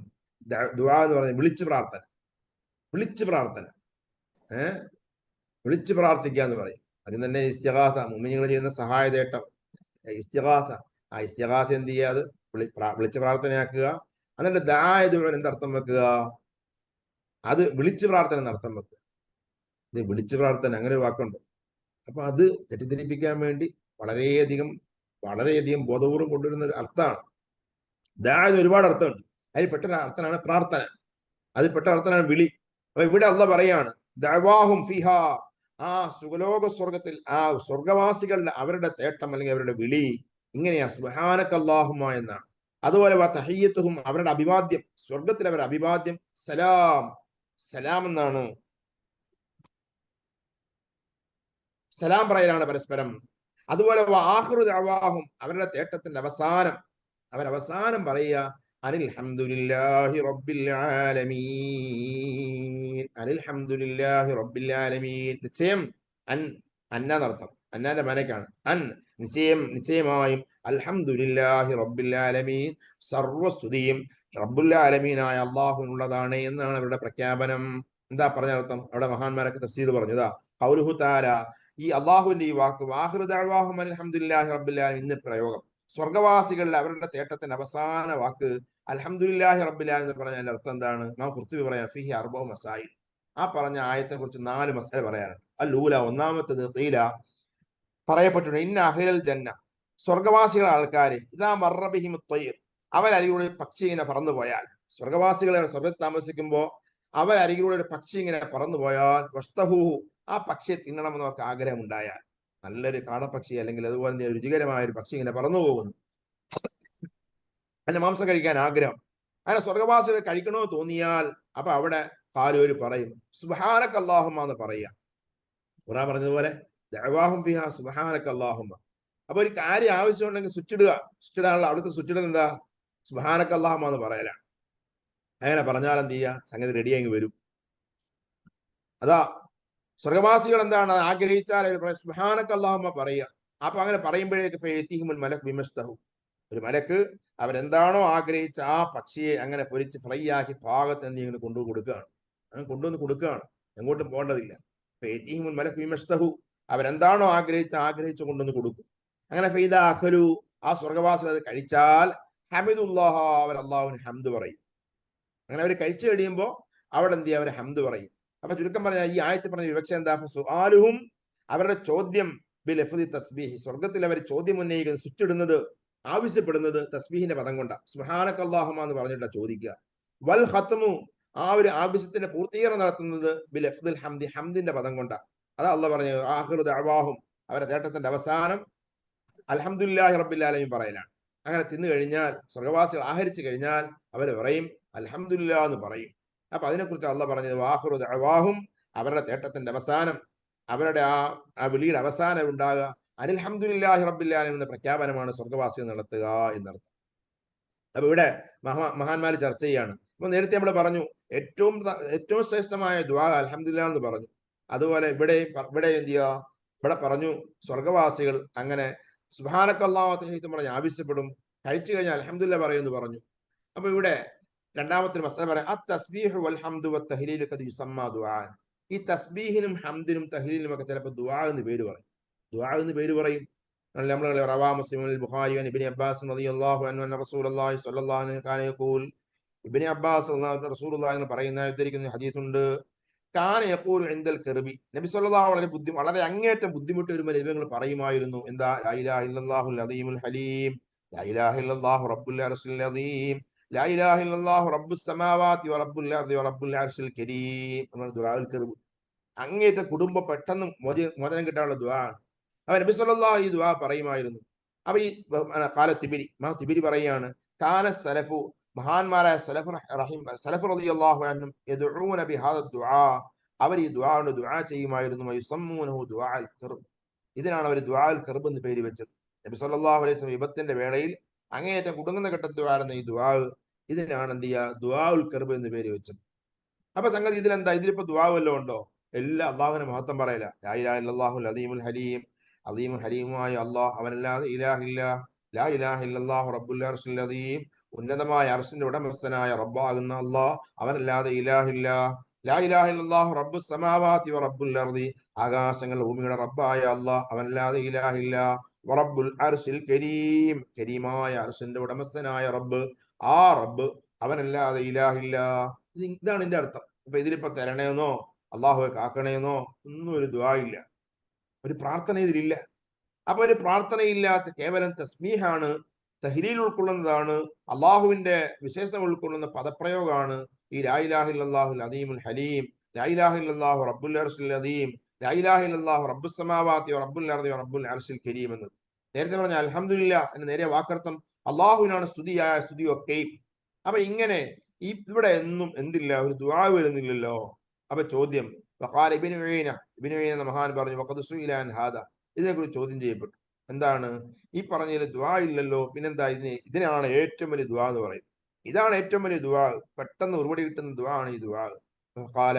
ദുആ എന്ന് പറഞ്ഞ വിളിച്ചു പ്രാർത്ഥന. വിളിച്ചു പ്രാർത്ഥന, വിളിച്ചു പ്രാർത്ഥിക്കുക എന്ന് പറയും. അതിന് തന്നെ ഇസ്തിഗാസ, മുഅ്മിനീങ്ങൾ ചെയ്യുന്ന സഹായതേട്ടം ഇസ്തിഗാസ. ആ ഇസ്തിഗാസ എന്ത് ചെയ്യുക? അത് വിളിച്ചു പ്രാർത്ഥനയാക്കുക. എന്നിട്ട് ദഅ യദ്ഉ എന്തർത്ഥം വെക്കുക? അത് വിളിച്ചു പ്രാർത്ഥന എന്നർത്ഥം വെക്കുക. ഇത് വിളിച്ചു പ്രാർത്ഥന, അങ്ങനെ ഒരു വാക്കുണ്ട്. അപ്പൊ അത് തെറ്റിദ്ധരിപ്പിക്കാൻ വേണ്ടി വളരെയധികം ബോധപൂർവം കൊണ്ടുവരുന്ന ഒരു അർത്ഥമാണ്. ദാഅ ഒരുപാട് അർത്ഥമുണ്ട്. അതിൽ പെട്ട അർത്ഥമാണ് പ്രാർത്ഥന, അതിൽ പെട്ട അർത്ഥമാണ് വിളി. അപ്പൊ ഇവിടെ അല്ലാഹ് പറയാണ് ദഅവാഹും ഫിഹാ, ആ സുഖലോക സ്വർഗത്തിൽ ആ സ്വർഗവാസികളുടെ അവരുടെ തേട്ടം അല്ലെങ്കിൽ അവരുടെ വിളി ഇങ്ങനെയാ, സുബ്ഹാനക അല്ലാഹുമ്മ എന്നാണ്. അതുപോലെ തഹിയ്യത്തുഹും, അവരുടെ അഭിവാദ്യം, സ്വർഗത്തിൽ അവരുടെ അഭിവാദ്യം സലാം, സലാം എന്നാണ്. സലാം പറയലാണ് പരസ്പരം. അതുപോലെ ആഖിറു ദഅവാഹും, അവരുടെ തേട്ടത്തിന്റെ അവസാനം, അവരവസാനം പറയുക അനിൽ ഹംദുലില്ലാഹി റബ്ബിൽ ആലമീൻ, അനിൽ ഹംദുലില്ലാഹി റബ്ബിൽ ആലമീൻ. നിശ്ചയം അന്നർത്ഥം, അന്നാന്റെ മനക്കാണ് അൻ, നിശ്ചയമായും അൽഹംദുലില്ലാഹി റബ്ബിൽ ആലമീൻ, സർവസ്തുതിയും റബ്ബുൽ ആലമീനായ അള്ളാഹുവിനുള്ളതാണ് എന്നാണ് അവരുടെ പ്രഖ്യാപനം. എന്താ പറഞ്ഞ അർത്ഥം? അവിടെ മഹാന്മാരൊക്കെ തഫ്സീർ പറഞ്ഞു. ഇതാ ഖൗലുഹു തആല, ഈ അള്ളാഹുവിന്റെ ഈ വാക്ക് ആഖിറു ദഅവാഹും അൽഹംദുലില്ലാഹി റബ്ബിൽ ആലമീൻ എന്ന പ്രയോഗം, സ്വർഗവാസികളുടെ അവരുടെ തേട്ടത്തിന്റെ അവസാന വാക്ക് അൽഹംദുലില്ലാഹി റബ്ബിൽ ആലമീൻ എന്ന് പറഞ്ഞാൽ അർത്ഥം എന്താണ്? നാം ഖുർത്തുബി പറയാൻ ഫീഹി അർബഉ മസായിൽ. ആ പറഞ്ഞ ആയത്തെ കുറിച്ച് 4 മസല പറയാനുണ്ട്. അൽ-ഊല, ഒന്നാമത്തേത് ഖീല, പറയപ്പെട്ടിട്ടുണ്ട് ഇന്ന അഹ്ലൽ ജന്ന, സ്വർഗവാസികളെ ആൾക്കാര് ഇദാ മർറ ബിഹിം ത്വയ്ർ, അവരരികിലൂടെ ഒരു പക്ഷി ഇങ്ങനെ പറന്നു പോയാൽ, സ്വർഗവാസികളെ സ്വർഗത്തിൽ താമസിക്കുമ്പോ അവരരികിലൂടെ ഒരു പക്ഷി ഇങ്ങനെ പറന്നു പോയാൽ വസ്തഹൂഹു, ആ പക്ഷിയെ തിന്നണമെന്ന് അവർക്ക് ആഗ്രഹം ഉണ്ടായാൽ, നല്ലൊരു കാടപ്പക്ഷി അല്ലെങ്കിൽ അതുപോലെ രുചികരമായ ഒരു പക്ഷി ഇങ്ങനെ പറന്നു പോകുന്നു, അതിന്റെ മാംസം കഴിക്കാൻ ആഗ്രഹം, അങ്ങനെ സ്വർഗവാസികളെ കഴിക്കണമെന്ന് തോന്നിയാൽ അപ്പൊ അവിടെ കാലൂര് പറയും സുബ്ഹാനക അല്ലാഹുമ്മ എന്ന് പറയുക. ഖുർആൻ പറഞ്ഞതുപോലെ ദഅവാഹും ഫിഹാ സുബ്ഹാനക അല്ലാഹുമ്മ. അപ്പൊ ഒരു കാര്യം ആവശ്യമുണ്ടെങ്കിൽ സ്വിച്ചിടാനുള്ള അവിടുത്തെ സ്വിച്ചിടൽ എന്താ? സുബ്ഹാനക അല്ലാഹുമ്മ എന്ന് പറയലാണ്. അങ്ങനെ പറഞ്ഞാൽ എന്ത് ചെയ്യുക? സംഗതി റെഡിയായി വരും. അതാ സ്വർഗവാസികൾ എന്താണ് ആഗ്രഹിച്ചാൽ സുബ്ഹാനക അല്ലാഹുമ്മ പറയുക. അപ്പൊ അങ്ങനെ പറയുമ്പോഴേക്ക് ഫയതീഹിമുൽ മലക് ബിമസ്തഹു, ഒരു മലക്ക് അവരെന്താണോ ആഗ്രഹിച്ച ആ പക്ഷിയെ അങ്ങനെ പൊരിച്ച് ഫ്രൈ ആക്കി പാകത്ത് എന്തെങ്കിലും കൊണ്ടുവന്ന് കൊടുക്കുകയാണ്. അങ്ങനെ കൊണ്ടുവന്ന് കൊടുക്കുകയാണ്, എങ്ങോട്ടും പോകേണ്ടതില്ല. ഫയതീഹിമുൽ മലക് ബിമസ്തഹു, അവരെന്താണോ ആഗ്രഹിച്ചു കൊണ്ടുവന്ന് കൊടുക്കും. അങ്ങനെ ഫൈദ അഖലു, ആ സ്വർഗവാസികൾ അത് കഴിച്ചാൽ ഹമിദുല്ലാഹ, അവർ അള്ളാഹുവിന് ഹംദ് പറയും. അങ്ങനെ അവർ കഴിച്ചു കഴിയുമ്പോൾ അവിടെ എന്ത് ചെയ്യുക? അവർ ഹംദ് പറയും. അപ്പൊ ചുരുക്കം പറഞ്ഞാൽ ഈ ആയത്തിൽ പറഞ്ഞ വിവക്ഷ എന്താ? സുആലുഹും, അവരുടെ ചോദ്യം ബിൽ ലഫ്ദി തസ്ബീഹ്, സ്വർഗത്തിൽ അവർ ചോദ്യം ഉന്നയിക്കുന്നത്, സ്വിച്ചിടുന്നത്, ആവശ്യപ്പെടുന്നത് തസ്ബീഹിന്റെ പദം കൊണ്ടാ, സുബ്ഹാനക അല്ലാഹുമ്മ എന്ന് പറഞ്ഞിട്ടാ ചോദിക്കുക. വൽ ഖത്മു, ആ ഒരു ആവശ്യത്തിന്റെ പൂർത്തീകരണം നടത്തുന്നത് ബിൽ ലഫ്ദിൽ ഹംദി, ഹംദിന്റെ പദം കൊണ്ടാ. അതാ അള്ളാഹ് പറഞ്ഞു ആഖിറു ദഅവാഹും, അവരുടെ തേട്ടത്തിന്റെ അവസാനം അൽഹംദുലില്ലാഹി റബ്ബിൽ ആലമീൻ പറയലാണ്. അങ്ങനെ തിന്നു കഴിഞ്ഞാൽ, സ്വർഗവാസികൾ ആഹരിച്ചു കഴിഞ്ഞാൽ അവർ പറയും അൽഹംദുലില്ലാ എന്ന് പറയും. അപ്പൊ അതിനെക്കുറിച്ച് അള്ളാഹ് പറഞ്ഞത് ആഖിറു ദഅവാഹും, അവരുടെ തേട്ടത്തിന്റെ അവസാനം, അവരുടെ ആ വിളിയുടെ അവസാനം ഉണ്ടാകുക അൽഹംദുലില്ലാഹി റബ്ബിൽ ആലമീൻ എന്ന പ്രഖ്യാപനമാണ് സ്വർഗവാസികൾ നടത്തുക എന്നർത്ഥം. അപ്പൊ ഇവിടെ മഹാന്മാർ ചർച്ച ചെയ്യാണ്. അപ്പൊ നേരത്തെ നമ്മൾ പറഞ്ഞു ഏറ്റവും ശ്രേഷ്ഠമായ ദുആ അൽഹംദുലില്ലാ എന്ന് പറഞ്ഞു. അതുപോലെ ഇവിടെ എന്ത് ചെയ്യുക? ഇവിടെ പറഞ്ഞു സ്വർഗവാസികൾ അങ്ങനെ സുബ്ഹാനക അല്ലാഹു പറഞ്ഞ് ആവശ്യപ്പെടും, കഴിച്ചു കഴിഞ്ഞാൽ അൽഹംദുലില്ലാ പറയുമെന്ന് പറഞ്ഞു. അപ്പൊ ഇവിടെ രണ്ടാമത്തെ മസല പറയാം അത്തസ്ബീഹു വൽ ഹംദു വത്തഹ്ലീലു ഖദ് യുസമ്മാ ദുആൻ. ഈ തസ്ബീഹിനും ഹംദിനും തഹ്ലീലിനും ഒക്കെ ചിലപ്പോൾ ദുആ എന്ന് പേര് പറയും. ദുആ എന്ന് പേര് പറയും. നമ്മൾ റവാ മുസ്ലിമുൽ ബുഖാരി അൻ ഇബ്നു അബ്ബാസ് റളിയല്ലാഹു അൻഹു അന്ന റസൂലുള്ളാഹി സ്വല്ലല്ലാഹു അലൈഹി വസല്ലം കാന യഖൂൽ, ഇബ്നു അബ്ബാസ് റസൂലുള്ളാഹി എന്ന് പറയുന്ന ഉദ്ധരിക്കുന്ന ഹദീസുണ്ട്. കാന യഖൂലു ഇൻദൽ കർബി, നബി സ്വല്ലല്ലാഹു അലൈഹി വസല്ലം വളരെ അങ്ങേറ്റം ബുദ്ധിമുട്ട് വരുമ്പോൾ നബികൾ പറയുമായിരുന്നു എന്താ? ലാ ഇലാഹ ഇല്ലല്ലാഹുൽ അദീമുൽ ഹലീം, ലാ ഇലാഹ ഇല്ലല്ലാഹു റബ്ബുൽ അർശിൽ അദീം, ലാ ഇലാഹ ഇല്ലല്ലാഹു റബ്ബുസ് സമാവാതി വ റബ്ബുൽ അർദി വ റബ്ബുൽ അർശിൽ കരീം എന്ന ദുആഉൽ കർബ്. അങ്ങേറ്റ കുടുംബം പെട്ടെന്ന് മോചനം കിട്ടാനുള്ള ദുആ ആണ്. അവൻ നബി സല്ലല്ലാഹു ഈ ദുആ പറയുമായിരുന്നു. അപ്പൊ ഈ തിബിരി പറയുകയാണ് കാന സലഫു, മഹാന്മാരായ സലഫ് റളിയല്ലാഹു അൻഹും യദ്ഊന ബിഹാദ ദുആ, അവർ ഈ ദുആ കൊണ്ട് ദുആ ചെയ്യുമായിരുന്നു. യസമ്മൂനഹു ദുആഅൽ ഖർബ്, ഇതിനാണ് അവർ ദുആഅൽ ഖർബ് എന്ന് പേര് വെച്ചത്. നബി സല്ലല്ലാഹു അലൈഹി വസല്ലം വിപത്തിന്റെ വേളയിൽ അങ്ങേയറ്റം കുടുങ്ങുന്ന ഘട്ടത്തിൽ ആയിരുന്ന ഈ ദുആ, ഇതിനാണ് എന്ത് ചെയ്യുക, ദുആഉൽ ഖർബ് എന്ന് പേര് വെച്ചത്. അപ്പൊ സംഗതി ഇതിലെന്താ, ഇതിലിപ്പോ ദുആ വല്ലതും ഉണ്ടോ? എല്ലാം അള്ളാഹുവിന്റെ മഹത്വം പറയല. ലാ ഇലാഹ ഇല്ലല്ലാഹുൽ അദീമുൽ ഹലീം, അദീമുൽ ഹലീമുമായ അള്ളാഹ്, അവനല്ലാതെ ഇലാഹില്ല. ലാ ഇലാഹ ഇല്ലല്ലാഹു റബ്ബുൽ അർശിൽ അദീം, ഉന്നതമായ അർശിന്റെ ഉടമസ്ഥനായ റബ്ബാകുന്ന അള്ളാഹ്, അവനല്ലാതെ ഇലാഹില്ല. ലാ ഇലാഹ ഇല്ലല്ലാഹു റബ്ബുസ് സമാവാതി വ റബ്ബുൽ അർദി, ആകാശങ്ങളുടെ ഭൂമിയുടെ റബ്ബായ അള്ളാഹ്, അവനല്ലാതെ ഇലാഹില്ല. വറബ്ബുൽ അർശിൽ കരീം, കരീമായ അർശിന്റെ ഉടമസ്ഥനായ റബ്ബ്, ആ റബ്ബ്, അവനല്ലാതെ ഇലാഹില്ല. ഇതാണ് ഇതിന്റെ അർത്ഥം. അപ്പൊ ഇതിലിപ്പോ തരണേന്നോ അള്ളാഹുവെ കാക്കണേന്നോ ഒന്നും ഒരു ദുആ ഇല്ല, ഒരു പ്രാർത്ഥന ഇതിലില്ല. അപ്പൊ ഒരു പ്രാർത്ഥനയില്ലാത്ത കേവലം തസ്മീഹാണ്, തഹ്ലീൽ ഉൾക്കൊള്ളുന്നതാണ്, അള്ളാഹുവിന്റെ വിശേഷണം ഉൾക്കൊള്ളുന്ന പദപ്രയോഗമാണ് ഈ ലാ ഇലാഹ ഇല്ലല്ലാഹുൽ അദീമുൽ ഹലീം, ലാ ഇലാഹ ഇല്ലല്ലാഹു റബ്ബുൽ അർശിൽ അദീം, ലാ ഇലാഹ ഇല്ലല്ലാഹു റബ്ബുസ് സമാവാതി വ റബ്ബുൽ അർദി വ റബ്ബുൽ അർശിൽ കരീം എന്നത്. നേരത്തെ പറഞ്ഞ അൽഹംദുലില്ലാഹ് എന്ന നേരെ വാക്കർത്ഥം അള്ളാഹുവിനാണ് സ്തുതിയായ സ്തുതിയൊക്കെയും. അപ്പൊ ഇങ്ങനെ ഇവിടെ എന്നും എന്തില്ല, ഒരു ദുആ വരുന്നില്ലല്ലോ. അപ്പൊ ചോദ്യം, ഇബ്നു ഉയൈന എന്ന മഹാൻ പറഞ്ഞു, വഖദ് സുഇല അൻ ഹാദാ, ഇതിനെക്കുറിച്ച് ചോദ്യം ചെയ്യപ്പെട്ടു. എന്താണ് ഈ പറഞ്ഞതിൽ ദുആ ഇല്ലല്ലോ, പിന്നെന്താ ഇതിനാണ് ഏറ്റവും വലിയ ദുആ എന്ന് പറയുന്നത്. ഇതാണ് ഏറ്റവും വലിയ ദുആ, പെട്ടെന്ന് മറുപടി കിട്ടുന്ന ദുആ ആണ് ഈ ദുആ. ഖാല,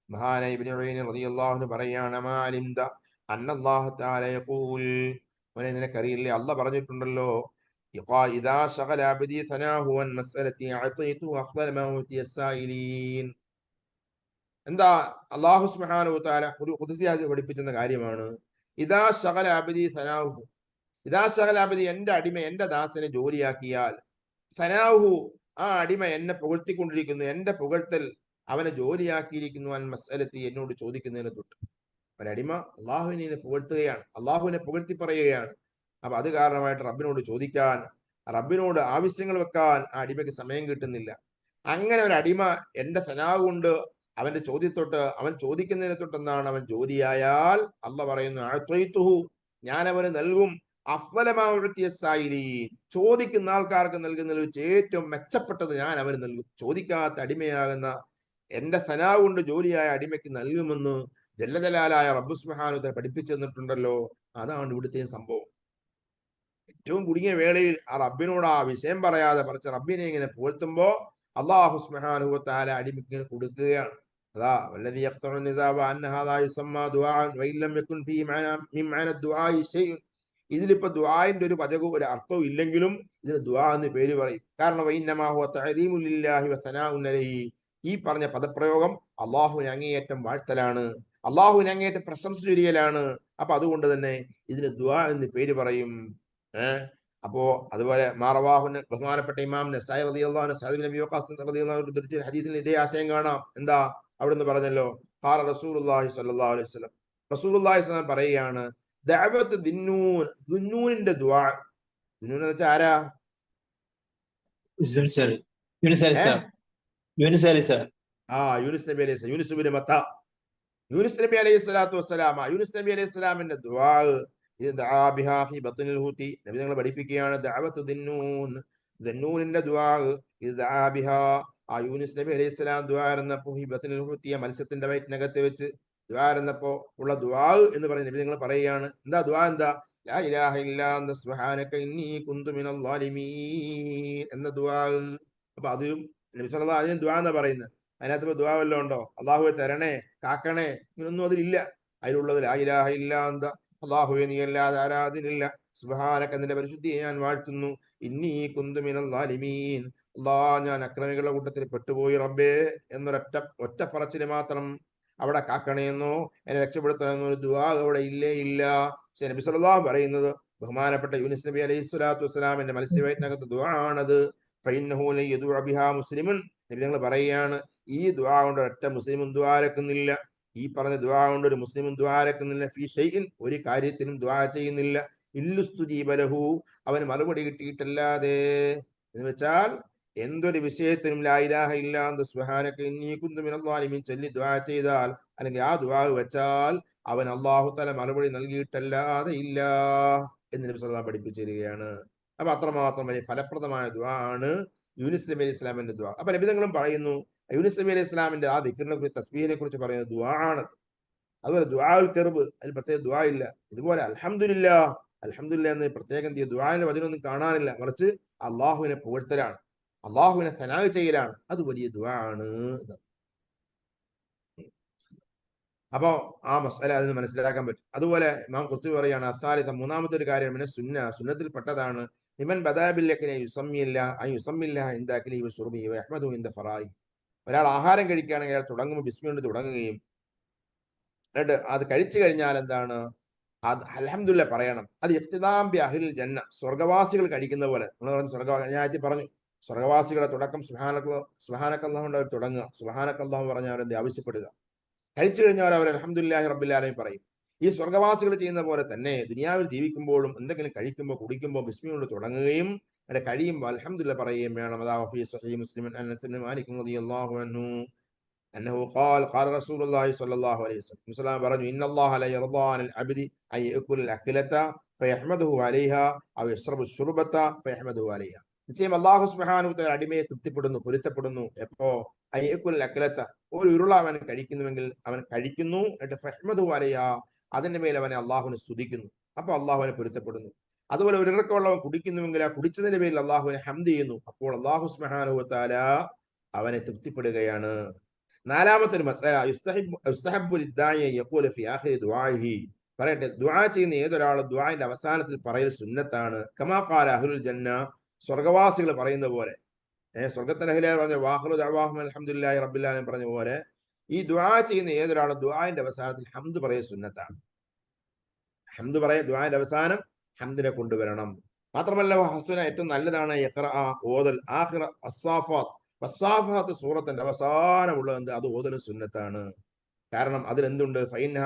മഹാനായ ഇബ്നു ഉയൈന റളിയല്ലാഹു അൻഹു പറയാണ്, മാ അലിംത അന്നല്ലാഹു തആല യഖൂൽ, മോനെ നിനക്കറിയില്ലേ, അല്ലാഹ് പറഞ്ഞിട്ടുണ്ടല്ലോ, ഇദാ ശഗല അബ്ദി സനാഹു അൻ മസ്അലതി അഅതൈതു അഫ്ളല മാ ഉതിയ സായിലീൻ. എന്താ അല്ലാഹു സുബ്ഹാനഹു വ തആല ഒരു ഖുദ്സിയായി പഠിപ്പിക്കുന്ന കാര്യമാണ്. ഇദാ ശഗല അബ്ദി സനാഹു, ഇദാ ശഗല അബ്ദി, എന്റെ അടിമ എന്റെ ദാസനെ ജോലിയാക്കിയാൽ, സനാഹു, ആ അടിമ എന്നെ പുകഴ്ത്തിക്കൊണ്ടിരിക്കുന്നു, എന്റെ പുകഴ്ത്തൽ അവനെ ജോലിയാക്കിയിരിക്കുന്നു, അൻ മസ്അലതി, എന്നോട് ചോദിക്കുന്നതിനെ തൊട്ട്. ഒരടിമ അള്ളാഹുവിനെ പുകഴ്ത്തുകയാണ്, അള്ളാഹുവിനെ പുകഴ്ത്തി പറയുകയാണ്. അപ്പൊ അത് കാരണമായിട്ട് റബ്ബിനോട് ചോദിക്കാൻ, റബ്ബിനോട് ആവശ്യങ്ങൾ വെക്കാൻ ആ അടിമയ്ക്ക് സമയം കിട്ടുന്നില്ല. അങ്ങനെ ഒരു അടിമ എന്റെ സനാഹ് കൊണ്ട് അവന്റെ ചോദ്യത്തൊട്ട്, അവൻ ചോദിക്കുന്നതിനെ തൊട്ടെന്നാണ് അവൻ ജോലിയായാൽ, അള്ളാഹ് പറയുന്നു, അഅ്തൈതുഹു, ഞാൻ അവന് നൽകും, അഫ്ളലമാ ഉഅ്തിയ സായിലീൻ, ചോദിക്കുന്ന ആൾക്കാർക്ക് നൽകുന്നതിൽ വെച്ച് ഏറ്റവും മെച്ചപ്പെട്ടത് ഞാൻ അവന് നൽകും. ചോദിക്കാത്ത അടിമയാകുന്ന എന്റെ സനാഹ് കൊണ്ട് ജോലിയായ അടിമയ്ക്ക് നൽകുമെന്ന് ജല്ലജലാലായ റബ്ബ് സുബ്ഹാനഹു വ തആല പഠിപ്പിച്ചു തന്നിട്ടുണ്ടല്ലോ. അതാണ് ഇവിടുത്തെ സംഭവം. ഏറ്റവും കുടുങ്ങിയ വേളയിൽ ആ റബ്ബിനോട് ആ വിഷയം പറയാതെ പറിച്ച റബ്ബിനെ ഇങ്ങനെ പുകഴ്ത്തുമ്പോ അല്ലാഹു സുബ്ഹാനഹു വ തആല അടിമയ്ക്ക് ഇങ്ങനെ കൊടുക്കുകയാണ്. അതാ വല്ലദീ യഖ്തഉ നിസാബ അന്ന ഹാദാ യുസമ്മാ ദുആഅൻ വ ഇല്ലം യകുൻ ഫീ മഅന മിൻ മഅന ദുആഇ ശൈഉൻ. ഇതിലിപ്പോ ദുആഇന്റെ ഒരു പദവും ഒരു അർത്ഥവും ഇല്ലെങ്കിലും ഇതിന് ദുആ എന്ന് പേര് പറയും. കാരണം വഇന്നമാ ഹുവ തഅദീമു ലില്ലാഹി വ സനാഉൻ അലൈഹി, ഈ പറഞ്ഞ പദപ്രയോഗം അള്ളാഹുവിനെ അങ്ങേയറ്റം വാഴ്ത്തലാണ്, അള്ളാഹുവിനെ അങ്ങേയറ്റം പ്രശംസ ചൊരിയലാണ്. അപ്പൊ അതുകൊണ്ട് തന്നെ ഇതിന് ദുആ എന്ന് പേര് പറയും. അപ്പോ അതുപോലെ ബഹുമാനപ്പെട്ട ഇമാം നസായി റളിയല്ലാഹു അൻഹു സഅദ് ബിൻ അബീ വഖാസ് റളിയല്ലാഹു അൻഹു ഉദ്ധരിച്ച ഹദീസിൽ ഇതേ ആശയം കാണാം. എന്താ അവിടുന്ന് പറഞ്ഞല്ലോ, ഖാല റസൂലുള്ളാഹി സ്വല്ലല്ലാഹു അലൈഹി വസല്ലം, റസൂലുള്ളാഹി സ്വല്ലല്ലാഹു അലൈഹി വസല്ലം പറയാണ്, ദഅവത്ത് ദിന്നൂൻ, ദിന്നൂനിന്റെ ദുആ. ദിന്നൂൻ എന്ന് വെച്ചാൽ ആരാ? യൂനുസ് അലൈഹി യൂനുസ് നബി അലൈഹി സ്വലാം, യൂനുസ് ബിൻ മത്താ, യൂനുസ് നബി അലൈഹി സ്വലാത്തു വസ്സലാം, യൂനുസ് നബി അലൈഹി സ്വലാമിന്റെ ദുആ നബി ഞങ്ങളെ പഠിപ്പിക്കുകയാണ്, ദഅവത്തു ദിന്നൂൻ, ദിന്നൂനിന്റെ ദുആ, ആ യൂനുസ് നബി അലൈഹി സ്വലാം ദുആ ഇരുന്നപ്പോ ഈ ബത്നിൽ ഹൂതിയ, മത്സ്യത്തിന്റെ വയറ്റിനകത്ത് വെച്ച് ദുആ ഇരുന്നപ്പോ ഉള്ള ദുആ എന്ന് പറഞ്ഞ നബി ഞങ്ങൾ പറയുകയാണ്. എന്താ ദുആ? എന്താ? ലാ ഇലാഹ ഇല്ലാ അന്ത സുബ്ഹാനക ഇന്നി കുന്തു മിനൽ ളാലിമീൻ എന്ന ദുആ. അപ്പൊ അതിലും നബി സല്ലല്ലാഹു അലൈഹി വസല്ലം ദുആ എന്നാ പറയുന്നത്. അതിനകത്ത് ദുആ വല്ലതും ഉണ്ടോ? അള്ളാഹുവെ തരണേ, കാക്കണേ, ഇങ്ങനൊന്നും അതിലില്ല. അതിലുള്ളത് ലാ ഇലാഹ ഇല്ലാ അന്ത, അല്ലാഹുവേ നീ അല്ലാതെ ആരാധനയില്ല, സുബ്ഹാനക നിന്റെ പരിശുദ്ധിയെ ഞാൻ വാഴ്ത്തുന്നു, ഇന്നി കുന്തു മിനൽ ളാലിമീൻ, അല്ലാഹ് ഞാൻ അക്രമികളുടെ കൂട്ടത്തിൽ പെട്ടുപോയി റബ്ബേ ഒറ്റ പറച്ചില് മാത്രം. അവിടെ കാക്കണേന്നോ എന്നെ രക്ഷപ്പെടുത്തണമെന്നോ ഒരു ദുആ അവിടെ ഇല്ല. പക്ഷെ നബി സല്ലല്ലാഹു പറയുന്നത്, ബഹുമാനപ്പെട്ട യൂനുസ് നബി അലൈഹി സ്വലാത്തു വസ്സലാമിന്റെ മത്സ്യവയറ്റിനകത്ത് ദുആ ആണത്. ഫഇന്നഹു ലൻ യദുഅ ബിഹാ മുസ്ലിമുൻ, നബി ഞങ്ങൾ പറയുകയാണ്, ഈ ദുആ കൊണ്ട് ഒറ്റ മുസ്ലിമും ദുആരക്കുന്നില്ല, ഈ പറഞ്ഞ ദുആ കൊണ്ട് ഒരു മുസ്ലിമും ദുആരക്കുന്നില്ല, ഫീ ഷൈഇൻ, ഒരു കാര്യത്തിനും ദുആ ചെയ്യുന്നില്ല, ഇല്ലുസ്തുജീബ ലഹു, അവന് മറുപടി കിട്ടിയിട്ടല്ലാതെ. എന്ന് വെച്ചാൽ എന്തൊരു വിഷയത്തിനും ലാ ഇലാഹ ഇല്ലാ അന്ത സുബ്ഹാനക ഇന്നി കുന്തു മിനൽ ളാലിമീൻ ചൊല്ലി ദുആ ചെയ്താൽ, അല്ലെങ്കിൽ ആ ദുആ വെച്ചാൽ അവൻ അല്ലാഹു തആല മറുപടി നൽകിയിട്ടല്ലാതെ ഇല്ല എന്ന് നബി സല്ലല്ലാഹു അലൈഹി വസല്ലം പഠിപ്പിച്ചു തരികയാണ്. അപ്പൊ അത്രമാത്രം വലിയ ഫലപ്രദമായ ദുആ ആണ് യൂനുസ് നബി അലൈഹി ഇസ്ലാമിന്റെ ദുആ. അപ്പൊ നബിതങ്ങളും പറയുന്നു യൂനുസ് നബി അലൈഹി ഇസ്ലാമിന്റെ ആ ദിക്റിനെ കുറിച്ച് തസ്ബീഹിനെ കുറിച്ച് പറയുന്ന ദുആ ആണ്. അതുപോലെ ദുആഉൽ കർബ്, അതിൽ പ്രത്യേക ദുആ ഇല്ല. ഇതുപോലെ അൽഹംദുലില്ലാ എന്ന് പ്രത്യേകം ദുആന്റെ വചനമൊന്നും കാണാനില്ല, മറിച്ച് അള്ളാഹുവിനെ പുകഴ്ത്തലാണ്, അള്ളാഹുവിനെ സനാ ചെയ്യലാണ്. അത് വലിയ ദുആ ആണ്. അപ്പോ ആ മസല അതിന് മനസ്സിലാക്കാൻ പറ്റും. അതുപോലെ ഇമാം ഖുർത്തുബി പറയാണ് അസാലിത, മൂന്നാമത്തെ ഒരു കാര്യം സുന്നത്തിൽ പെട്ടതാണ് ഇമൻ ബദാബില്ലക്കിനെ യുസമ്മില്ല ഇന്ദാക്കിനി വശുർബി വയഹ്മദു ഇന്ദ ഫറായി. ഒരാൾ ആഹാരം കഴിക്കുകയാണെങ്കിൽ അയാൾ തുടങ്ങുമ്പോൾ ബിസ്മി കൊണ്ട് തുടങ്ങുകയും എന്നിട്ട് അത് കഴിച്ചു കഴിഞ്ഞാൽ എന്താണ് അത് അൽഹംദുലില്ലാ പറയണം. അത് ഇഖ്തിദാം ബി അഹ്ലിൽ ജന്ന, സ്വർഗവാസികൾ കഴിക്കുന്ന പോലെ. നമ്മൾ പറഞ്ഞു ഞാൻ പറഞ്ഞു സ്വർഗവാസികളെ തുടക്കം സുബ്ഹാനക്കല്ലാഹു കൊണ്ട് അവർ തുടങ്ങുക, സുബ്ഹാനക്കല്ലാഹു പറഞ്ഞാൽ അവരെന്ത് ആവശ്യപ്പെടുക, കഴിച്ചു കഴിഞ്ഞാൽ അവർ അൽഹംദുലില്ലാഹി റബ്ബിൽ ആലമീൻ പറയും. ഈ സ്വർഗവാസികൾ ചെയ്യുന്ന പോലെ തന്നെ ദുനിയാവിൽ ജീവിക്കുമ്പോഴും എന്തെങ്കിലും കഴിക്കുമ്പോൾ കുടിക്കുമ്പോൾ ബിസ്മി കൊണ്ട് തുടങ്ങുകയും അവിടെ കഴിയുമ്പോൾ അൽഹംദുലില്ലാ പറയുകയും വേണം. അതാ ഫീ സ്വഹീഹ് മുസ്ലിം അൻ മാലിക് റളിയല്ലാഹു അൻഹു അന്നഹു ഖാല റസൂലുള്ളാഹി സ്വല്ലല്ലാഹു അലൈഹി വസല്ലം, മുസ്ലിം പറഞ്ഞു ഇന്നല്ലാഹ ല യർദാ അനിൽ അബ്ദി അൻ യഅകുൽ അക്ലത ഫയഹ്മദുഹു അലൈഹാ ഔ യശ്റബു ശുർബത ഫയഹ്മദുഹു അലൈഹാ. നിശ്ചയം അല്ലാഹു സുബ്ഹാനഹു വ തആല അടിമയെ തൃപ്തിപ്പെടുന്നു, പൊരുത്തപ്പെടുന്നു. എപ്പോ അയ്യക്കുൽ അക്ലത, ഒരു ഉരുള അവൻ കഴിക്കുന്നുവെങ്കിൽ അവൻ കഴിക്കുന്നു, എന്നിട്ട് ഫഹ്മദു അലൈഹാ, അതിന്റെ മേൽ അവനെ അള്ളാഹുവിനെ സ്തുതിക്കുന്നു, അപ്പൊ അള്ളാഹുവിനെ പൊരുത്തപ്പെടുന്നു. അതുപോലെ ഒരു ഇറക്കമുള്ളവൻ കുടിക്കുന്നുവെങ്കിൽ ആ കുടിച്ചതിന്റെ പേരിൽ അള്ളാഹുവിനെ ഹംദ് ചെയ്യുന്നു, അപ്പോൾ അള്ളാഹു സുബ്ഹാനഹു വ തആല അവനെ തൃപ്തിപ്പെടുകയാണ്. നാലാമത്തെ ഒരു മസ്അല യുസ്തഹബ്ബു ലിദ്ദാഇ യഖൂല ഫി ആഖിരി ദുആഇഹി, പറയട്ടെ ദുആ ചെയ്യുന്ന ഏതൊരാളും ദുആന്റെ അവസാനത്തിൽ പറയൽ സുന്നത്താണ്. കമാ ഖാല അഹ്ലുൽ ജന്ന, സ്വർഗവാസികൾ പറയുന്ന പോലെ. സ്വർഗത്തിന്റെ അഹ്ലിയാർ പറഞ്ഞ വാഖിറു ദഅവാഹും അൽഹംദുലില്ലാഹി റബ്ബിൽ ആലമീൻ പറഞ്ഞ പോലെ ഈ ദുആ ചെയ്യുന്ന ഏതൊരാളും ദുആന്റെ അവസാനത്തിൽ ഹംദ് പറയൽ സുന്നത്താണ്. ഹംദ് പറയാൻ ദുആന്റെ അവസാനം ഹംദിനെ കൊണ്ടുവരണം. മാത്രമല്ല ഹസന, ഏറ്റവും നല്ലതാണ് യഖ്റഅ, ഓതൽ ആഖിറ അസ്സാഫാത്ത് സൂറത്തിന്റെ അവസാനമുള്ളത് എന്ത്, അത് ഓതലും സുന്നത്താണ്. കാരണം അതിലെന്തുണ്ട്, ഫൈൻഹ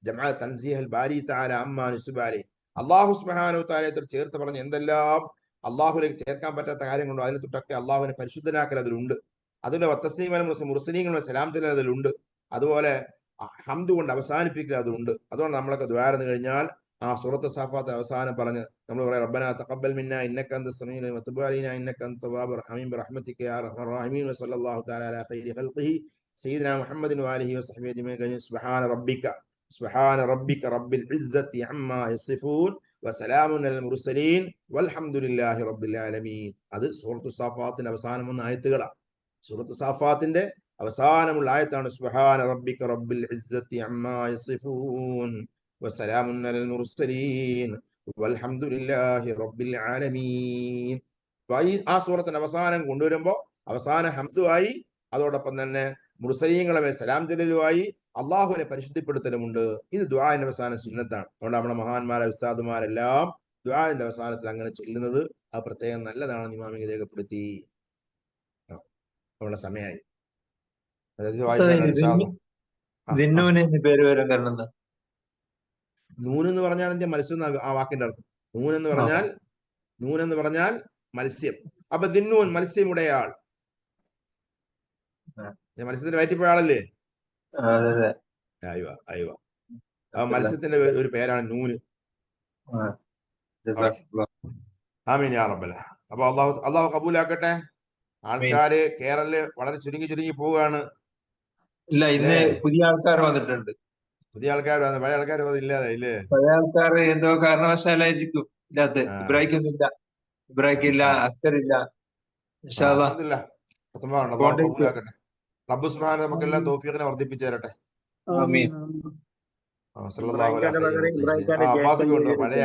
ജമഅ തൻസീഹൽ ബാരി തആല അമ്മാ നിസ്ബാലി, അല്ലാഹു സുബ്ഹാനഹു തആല ചേർത്ത് പറഞ്ഞ എന്തെല്ലാം അള്ളാഹുലേക്ക് ചേർക്കാൻ പറ്റാത്ത കാര്യങ്ങളുണ്ടോ അതിനെ തൊട്ടൊക്കെ അള്ളാഹുവിനെ പരിശുദ്ധനാക്കൽ അതിലുണ്ട്. അതുപോലെ മുർസലീങ്ങളുടെ സലാം ചൊല്ലൽ അതിലുണ്ട്. അതുപോലെ ഹംദ് കൊണ്ട് അവസാനിപ്പിക്കൽ അതുണ്ട്. അതുകൊണ്ട് നമ്മളൊക്കെ ദുആ കഴിഞ്ഞാൽ ആ സൂറത്ത് സാഫാത്ത് അവസാനം പറഞ്ഞ് നമ്മൾ പറയാം റബ്ബനാ തഖബ്ബൽ മിന്നാ ഇന്നക അൻതസ് സമീഉൽ അലീം വതുബ് അലൈനാ ഇന്നക അൻത തവ്വാബുർ റഹീം ബിറഹ്മതിക യാ അർഹമർ റഹീമീൻ വസല്ലല്ലാഹു തആല അലാ ഖൈരി ഖൽഖിഹി സയ്യിദിനാ മുഹമ്മദിൻ വആലിഹി വസഹ്ബിഹി അജ്മഈൻ. സുബ്ഹാന റബ്ബിക റബ്ബിൽ ഇസ്സത്തി അമ്മാ യസിഫൂൻ വസലാമുൻ അലൽ മുർസലീൻ വൽഹംദുലില്ലാഹി റബ്ബിൽ ആലമീൻ. അത് സൂറത്തു സാഫാത്തിന്റെ അവസാനം വന്ന ആയത്തുകളാണ്. സൂറത്തു സാഫാത്തിന്റെ അവസാനമുള്ള ആയത്താണ് സുബ്ഹാന റബ്ബിക റബ്ബിൽ ഇസ്സത്തി അമ്മാ യസിഫൂൻ വസലാമുൻ അലൽ മുർസലീൻ വൽഹംദുലില്ലാഹി റബ്ബിൽ ആലമീൻ. ആ സൂറത്തിന്റെ അവസാനം കൊണ്ടുവരുമ്പോൾ അവസാന ഹംദുമായി അതോടൊപ്പം തന്നെ മുർസലീങ്ങളെ സലാം ജലലുമായി അള്ളാഹുവിനെ പരിശുദ്ധിപ്പെടുത്തലുമുണ്ട്. ഇത് ദുആന്റെ അവസാന സുന്നത്താണ്. അതുകൊണ്ട് നമ്മുടെ മഹാന്മാരായ ഉസ്താദുമാരെല്ലാം ദുആന്റെ അവസാനത്തിൽ അങ്ങനെ ചൊല്ലുന്നത് അത് പ്രത്യേകം നല്ലതാണെന്ന് ഇമാമിനെ രേഖപ്പെടുത്തി. നമ്മുടെ സമയമായി. പേര് വരാൻ കാരണം എന്താ? നൂൻ എന്ന് പറഞ്ഞാൽ എന്താ, മത്സ്യം ആ വാക്കിന്റെ അർത്ഥം. നൂൻ എന്ന് പറഞ്ഞാൽ മത്സ്യം. അപ്പൊ ദിന്നൂൻ മത്സ്യമുടയാൾ, മത്സ്യത്തിന്റെ വയറ്റിപ്പോയാളല്ലേ? മത്സ്യത്തിന്റെ ഒരു പേരാണ് നൂന്. ആമീൻ യാ റബ്ബൽ. അപ്പൊ അള്ളാഹു കബൂലാക്കട്ടെ. ആൾക്കാര് കേരളത്തില് വളരെ ചുരുങ്ങി പോവുകയാണ്. ഇല്ല, ഇന്ന് പുതിയ ആൾക്കാർ വന്നിട്ടുണ്ട്. പഴയ ആൾക്കാർ ഇല്ലാതെ പഴയ ആൾക്കാർ എന്തോ കാരണവശാലായിരിക്കും ഇല്ലാത്ത. ഇബ്രാഹിമില്ല, ഇബ്രാഹിമില്ല, അസ്കറില്ല. റബ്ബ് സുബ്ഹാനഹു നമുക്കെല്ലാം തൗഫീഖിനെ വർദ്ധിപ്പിച്ചു തരട്ടെ. പഴയ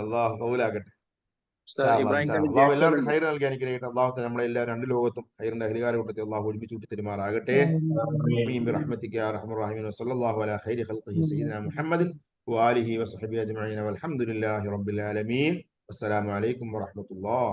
അള്ളാഹു കബൂലാക്കട്ടെ. എല്ലാവർക്കും ഹൈർ നൽകി അനുഗ്രഹിക്കട്ടെ. അള്ളാഹു നമ്മളെ എല്ലാ രണ്ട് ലോകത്തും ഹൈറിന്റെ അധികാര കൂട്ടത്തിൽ അള്ളാഹു ഒരുമിച്ച് കൂട്ടി തെരുമാറാകട്ടെ. برحمتك يا ارحم الراحمين وصلى الله على خير خلقه سيدنا محمد وآله وصحبه أجمعين والحمد لله رب العالمين. والسلام عليكم ورحمة الله.